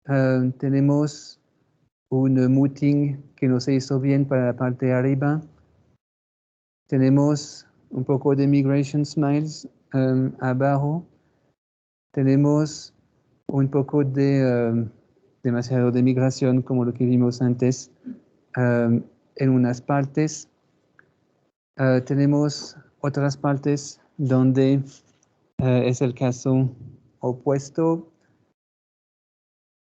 A: tenemos un muting que no se hizo bien para la parte de arriba. Tenemos un poco de migration smiles abajo. Tenemos un poco de demasiado de migración, como lo que vimos antes, en unas partes. Tenemos otras partes donde es el caso opuesto.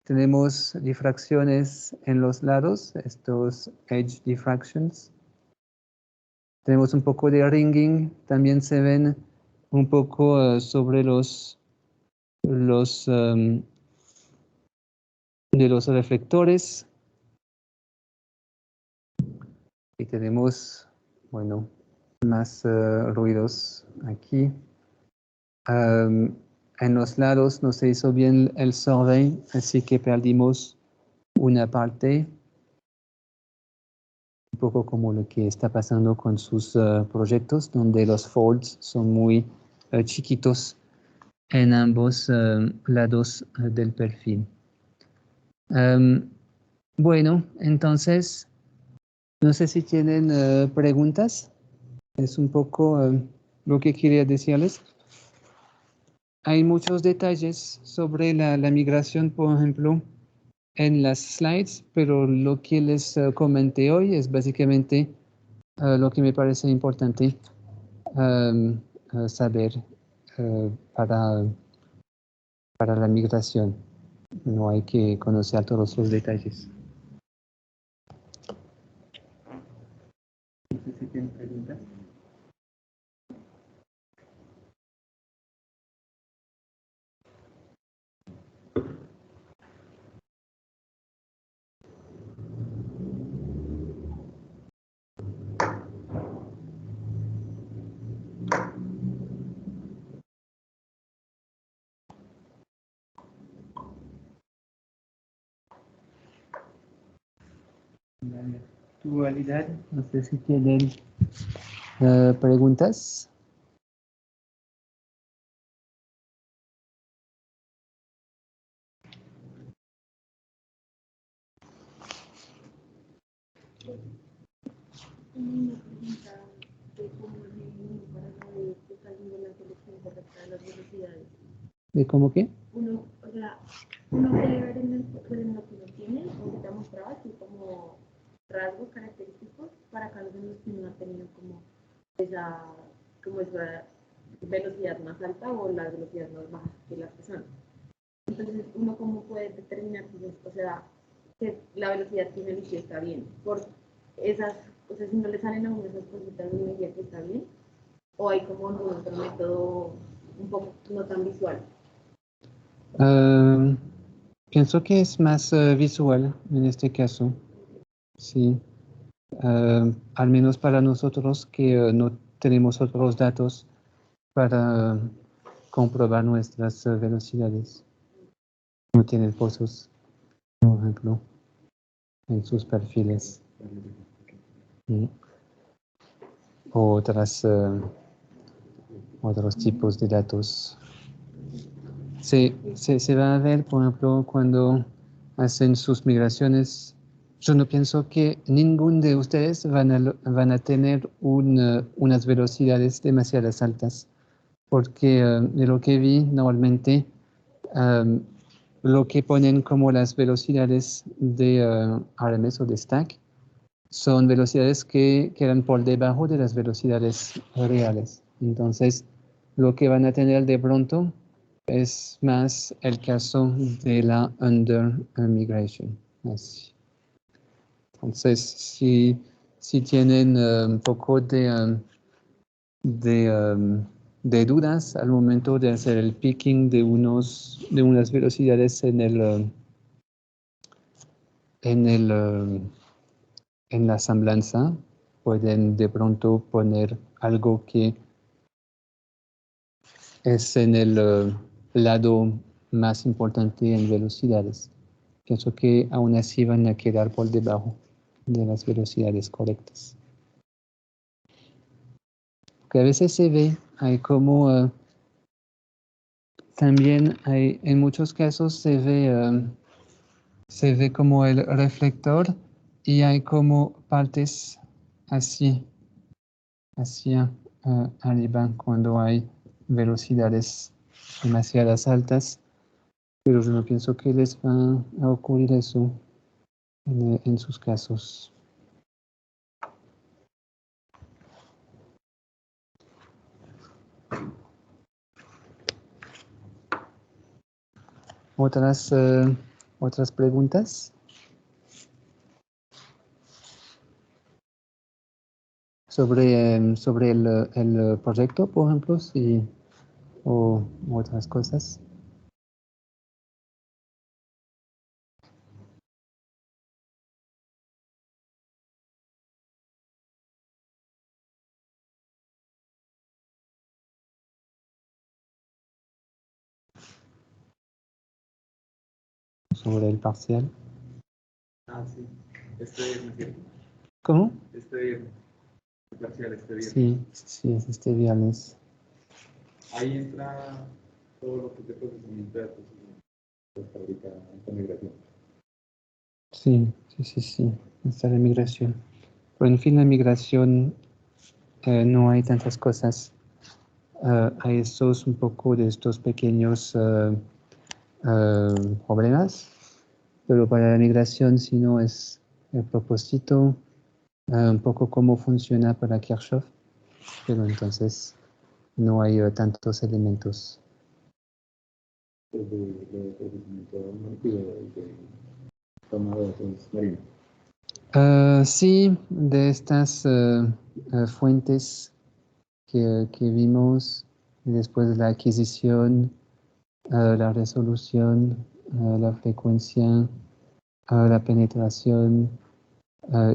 A: Tenemos difracciones en los lados, estos edge diffractions. Tenemos un poco de ringing, también se ven un poco sobre de los reflectores. Y tenemos, bueno, más ruidos aquí. En los lados no se hizo bien el survey, así que perdimos una parte. Un poco como lo que está pasando con sus proyectos, donde los folds son muy chiquitos en ambos lados del perfil. Bueno, entonces, no sé si tienen preguntas. Es un poco lo que quería decirles. Hay muchos detalles sobre la migración, por ejemplo, en las slides, pero lo que les comenté hoy es básicamente lo que me parece importante saber para la migración. No hay que conocer todos los detalles. No sé si tienen preguntas. La actualidad, no sé si tienen preguntas.
C: Una pregunta de cómo es para saber que está haciendo la selección correcta de las velocidades.
A: ¿De cómo qué?
C: Uno, o sea, uno puede ver en lo que uno tiene, como que te mostraba, así como rasgos característicos para cada uno de los que uno ha tenido como esa velocidad más alta o la velocidad más baja que las personas. Entonces, uno cómo puede determinar, pues, o sea, que la velocidad que uno eligió está bien. Por esas, o sea, si no le salen a uno esas cositas, uno diría que está bien. O hay como algún otro método un poco no tan visual.
A: Pienso que es más visual en este caso. Sí. Al menos para nosotros que no tenemos otros datos para comprobar nuestras velocidades. No tienen pozos, por ejemplo, en sus perfiles. O otros tipos de datos. Se va a ver, por ejemplo, cuando hacen sus migraciones. Yo no pienso que ninguno de ustedes van a tener unas velocidades demasiado altas, porque de lo que vi normalmente, lo que ponen como las velocidades de RMS o de stack son velocidades que quedan por debajo de las velocidades reales. Entonces, lo que van a tener de pronto es más el caso de la under migration. Así. Entonces, si tienen un poco de de dudas al momento de hacer el picking de unas velocidades en la semblanza, pueden de pronto poner algo que es en el lado más importante en velocidades. Pienso que aún así van a quedar por debajo de las velocidades correctas. Que a veces se ve, hay como, también hay, en muchos casos se ve como el reflector y hay como partes así, hacia arriba cuando hay velocidades demasiadas altas, pero yo no pienso que les va a ocurrir eso en sus casos. ¿Otras preguntas? Sobre el proyecto, por ejemplo, sí, o otras cosas. Sobre el parcial.
B: Ah, sí. Este viernes, ¿cierto?
A: ¿Cómo?
B: Este viernes. El parcial este viernes.
A: Sí, sí, es este viernes.
B: Ahí entra todo lo que es de procesamiento de datos y fábrica de migración.
A: Sí, sí, sí, sí. Está la migración. Pero en fin, la migración no hay tantas cosas. Hay un poco de estos pequeños problemas, pero para la migración, si no es el propósito, un poco cómo funciona para Kirchhoff, pero entonces no hay tantos elementos.
B: De procesamiento y de toma de datos marinos.
A: Sí, de estas fuentes que vimos después de la adquisición, la resolución, la frecuencia, la penetración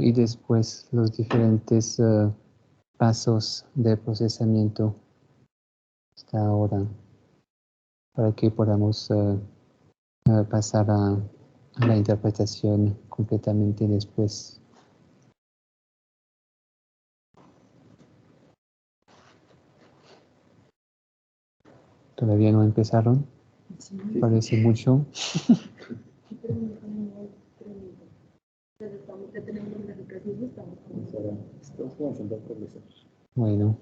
A: y después los diferentes pasos de procesamiento hasta ahora para que podamos pasar a la interpretación completamente después. ¿Todavía no empezaron?
C: Sí.
A: Parece mucho.
B: Estamos comenzando a progresar.
A: Bueno.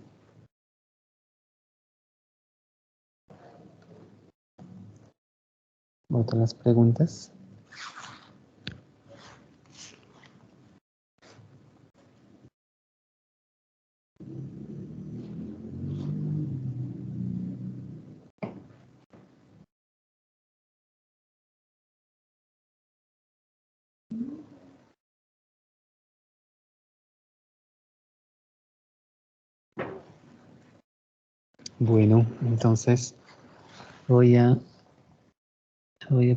A: ¿Otras preguntas? Bueno, entonces voy a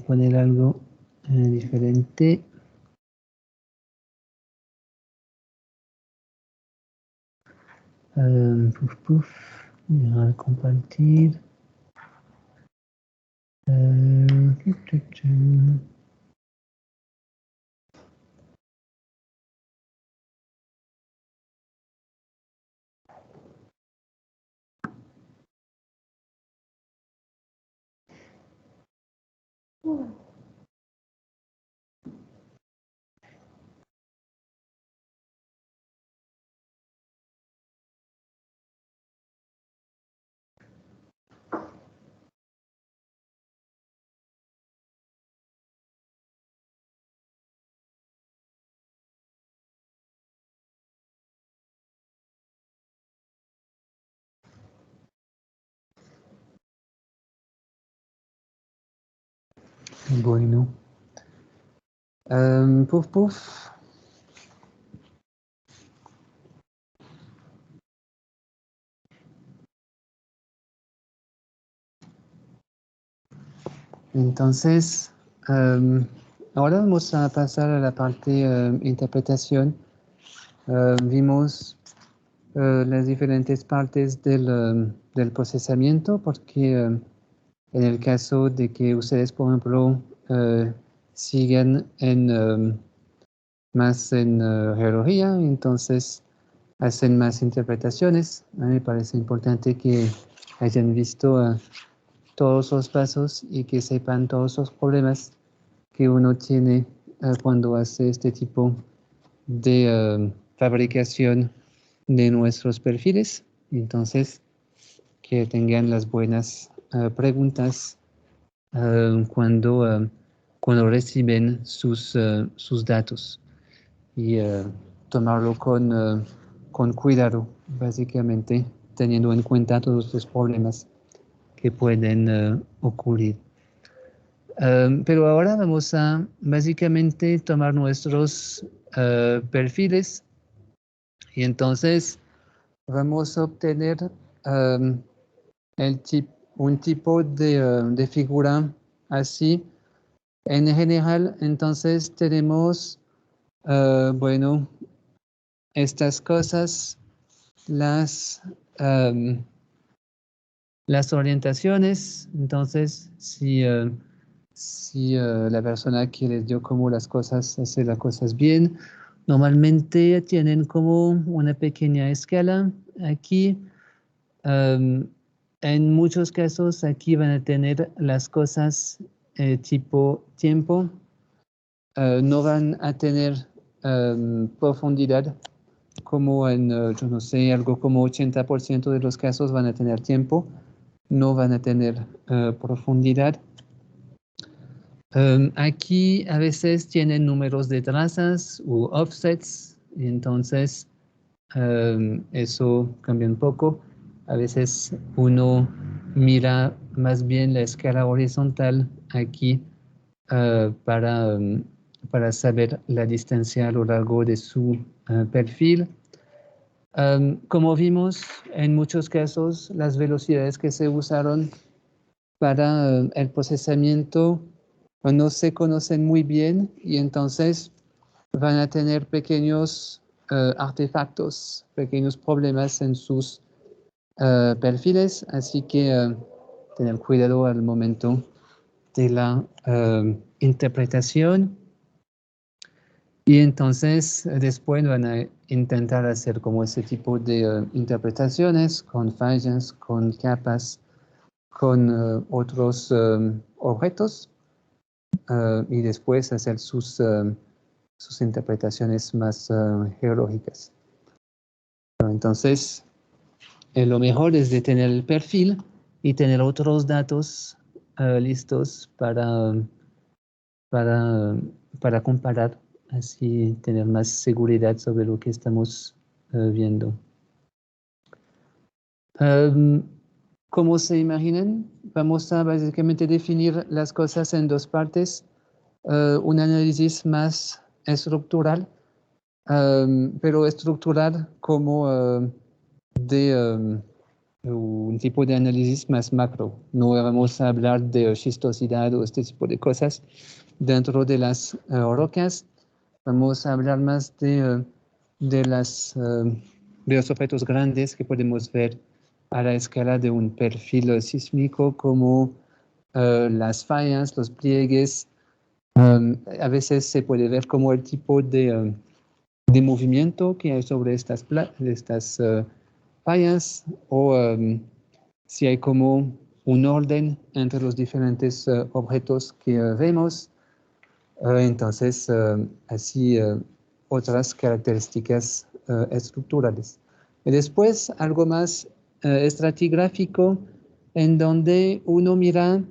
A: poner algo diferente. Puf, puf. Voy a compartir. Bueno. Puf, puf. Entonces, ahora vamos a pasar a la parte interpretación. Vimos las diferentes partes del procesamiento, porque en el caso de que ustedes, por ejemplo, sigan más en geología, entonces hacen más interpretaciones. A mí me parece importante que hayan visto todos los pasos y que sepan todos los problemas que uno tiene cuando hace este tipo de fabricación de nuestros perfiles. Entonces, que tengan las buenas preguntas cuando reciben sus datos y tomarlo con cuidado, básicamente, teniendo en cuenta todos los problemas que pueden ocurrir. Pero ahora vamos a básicamente tomar nuestros perfiles y entonces vamos a obtener un tipo de figura así. En general, entonces tenemos, bueno, estas cosas, las orientaciones. Entonces, si la persona que les dio como las cosas, hace las cosas bien, normalmente tienen como una pequeña escala aquí. En muchos casos aquí van a tener las cosas tipo tiempo. No van a tener profundidad como yo no sé, algo como 80% de los casos van a tener tiempo, no van a tener profundidad. Aquí a veces tienen números de trazas u offsets, y entonces eso cambia un poco. A veces uno mira más bien la escala horizontal aquí para saber la distancia a lo largo de su perfil. Como vimos, en muchos casos las velocidades que se usaron para el procesamiento no se conocen muy bien y entonces van a tener pequeños artefactos, pequeños problemas en sus perfiles, así que tener cuidado al momento de la interpretación. Y entonces después van a intentar hacer como ese tipo de interpretaciones con fallas, con capas, con otros objetos y después hacer sus interpretaciones más geológicas. Entonces, lo mejor es de tener el perfil y tener otros datos listos para comparar, así tener más seguridad sobre lo que estamos viendo. Como se imaginan, vamos a básicamente definir las cosas en dos partes. Un análisis más estructural, pero estructural como de un tipo de análisis más macro. No vamos a hablar de schistosidad o este tipo de cosas dentro de las rocas. Vamos a hablar más de los objetos grandes que podemos ver a la escala de un perfil sísmico, como las fallas, los pliegues. A veces se puede ver como el tipo de movimiento que hay sobre estas fallas, o si hay como un orden entre los diferentes objetos que vemos. Entonces, así otras características estructurales. Y después, algo más estratigráfico, en donde uno mira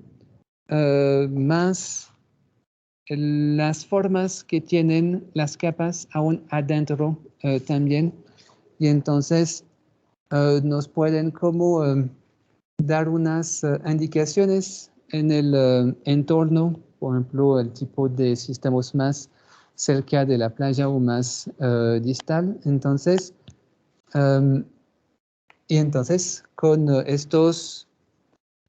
A: más las formas que tienen las capas aún adentro también. Y entonces nos pueden como dar unas indicaciones en el entorno, por ejemplo, el tipo de si estamos más cerca de la playa o más distal. Entonces, y entonces con estos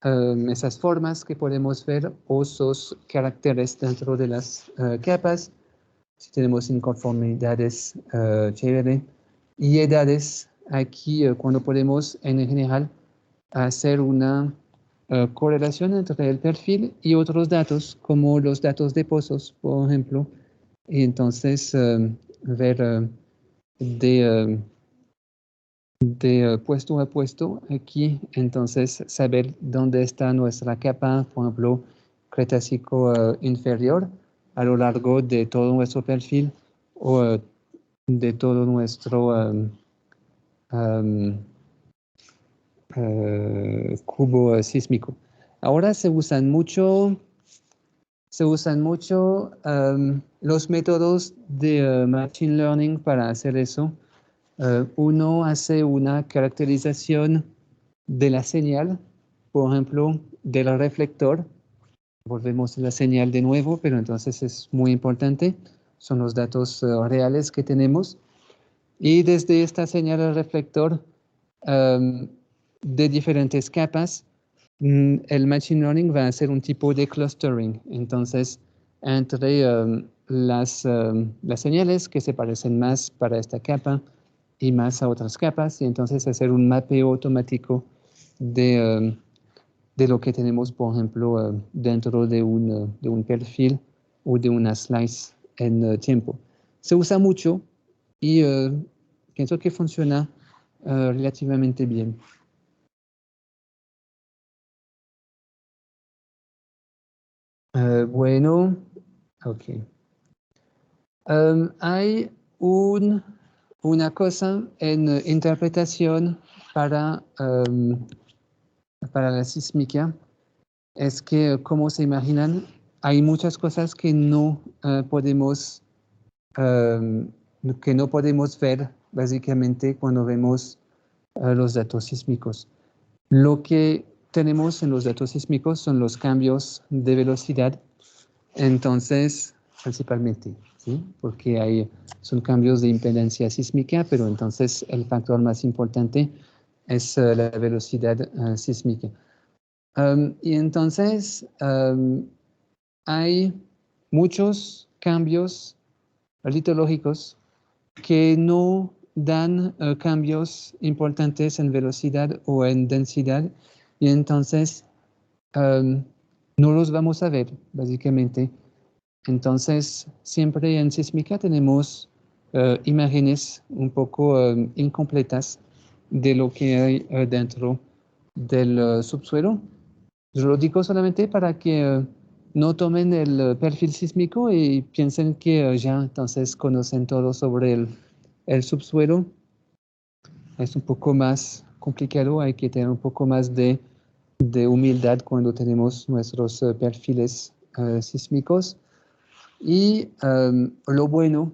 A: esas formas que podemos ver o esos caracteres dentro de las capas. Si tenemos inconformidades, chévere. Y edades, aquí cuando podemos en general hacer una correlación entre el perfil y otros datos, como los datos de pozos, por ejemplo. Y entonces ver de puesto a puesto aquí, entonces saber dónde está nuestra capa, por ejemplo, Cretácico inferior, a lo largo de todo nuestro perfil o de todo nuestro cubo sísmico. Ahora se usan mucho los métodos de Machine Learning para hacer eso. Uno hace una caracterización de la señal, por ejemplo, del reflector. Volvemos a la señal de nuevo, pero entonces es muy importante. Son los datos reales que tenemos. Y desde esta señal al reflector de diferentes capas, el Machine Learning va a hacer un tipo de clustering. Entonces, entre las señales que se parecen más para esta capa y más a otras capas, y entonces hacer un mapeo automático de lo que tenemos, por ejemplo, dentro de un perfil o de una slice en tiempo. Se usa mucho y pienso que funciona relativamente bien. Bueno, ok. Hay una cosa en interpretación para la sísmica, es que, como se imaginan, hay muchas cosas que no podemos ver básicamente cuando vemos los datos sísmicos. Lo que tenemos en los datos sísmicos son los cambios de velocidad, entonces, principalmente, ¿sí? Porque son cambios de impedancia sísmica, pero entonces el factor más importante es la velocidad sísmica. Y entonces hay muchos cambios litológicos que no dan cambios importantes en velocidad o en densidad, y entonces no los vamos a ver, básicamente. Entonces, siempre en sísmica tenemos imágenes un poco incompletas de lo que hay dentro del subsuelo. Yo lo digo solamente para que no tomen el perfil sísmico y piensen que ya entonces conocen todo sobre el subsuelo. Es un poco más complicado, hay que tener un poco más de humildad cuando tenemos nuestros perfiles sísmicos. Y lo bueno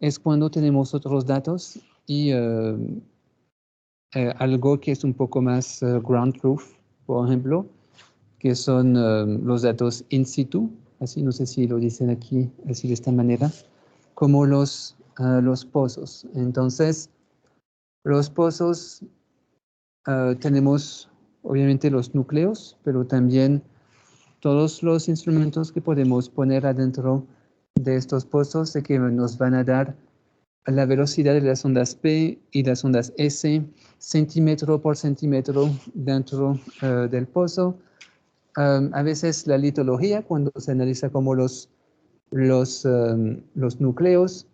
A: es cuando tenemos otros datos y algo que es un poco más ground truth, por ejemplo, que son los datos in situ, así no sé si lo dicen aquí, así de esta manera, como los pozos. Entonces, los pozos tenemos obviamente los núcleos, pero también todos los instrumentos que podemos poner adentro de estos pozos que nos van a dar la velocidad de las ondas P y las ondas S, centímetro por centímetro dentro del pozo. A veces la litología, cuando se analiza como los núcleos,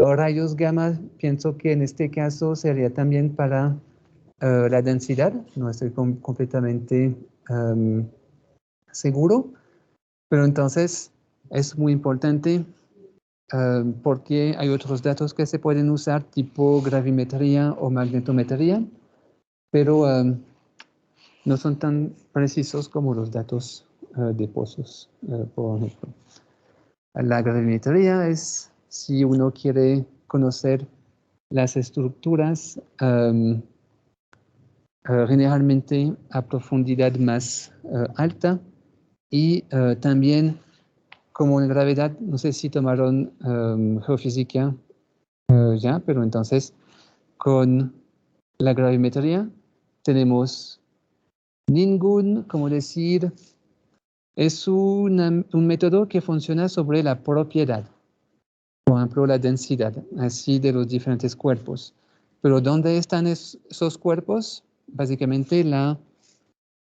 A: o rayos gamma, pienso que en este caso sería también para la densidad, no estoy completamente seguro, pero entonces es muy importante porque hay otros datos que se pueden usar, tipo gravimetría o magnetometría, pero no son tan precisos como los datos de pozos, por ejemplo. La gravimetría es si uno quiere conocer las estructuras generalmente a profundidad más alta y también como en gravedad, no sé si tomaron geofísica ya, pero entonces con la gravimetría tenemos ningún, como decir, es un método que funciona sobre la propiedad, por ejemplo, la densidad, así de los diferentes cuerpos. Pero ¿dónde están esos cuerpos? Básicamente la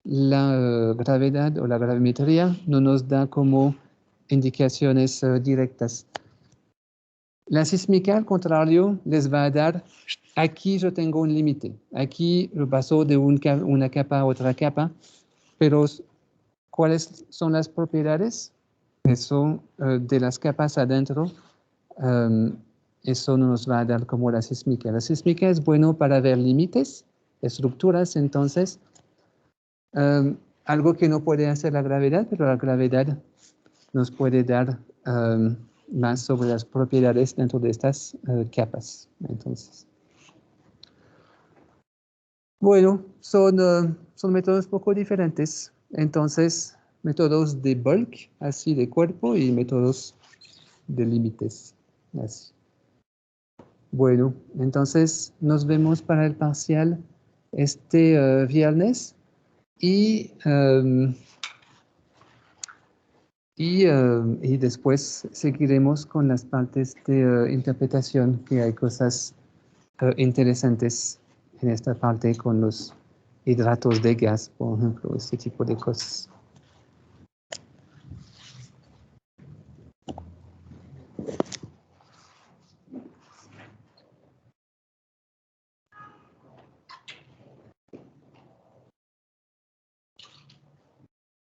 A: gravedad o la gravimetría no nos da como indicaciones directas. La sísmica, al contrario, les va a dar, aquí yo tengo un límite, aquí lo paso de una capa a otra capa, pero ¿cuáles son las propiedades? Eso de las capas adentro, eso no nos va a dar como la sísmica. La sísmica es bueno para ver límites, estructuras, entonces, algo que no puede hacer la gravedad, pero la gravedad nos puede dar más sobre las propiedades dentro de estas capas. Entonces, bueno, son métodos poco diferentes. Entonces, métodos de bulk, así de cuerpo, y métodos de límites, así. Bueno, entonces nos vemos para el parcial este viernes y y después seguiremos con las partes de interpretación, que hay cosas interesantes en esta parte con los hidratos de gas, por ejemplo, este tipo de cosas.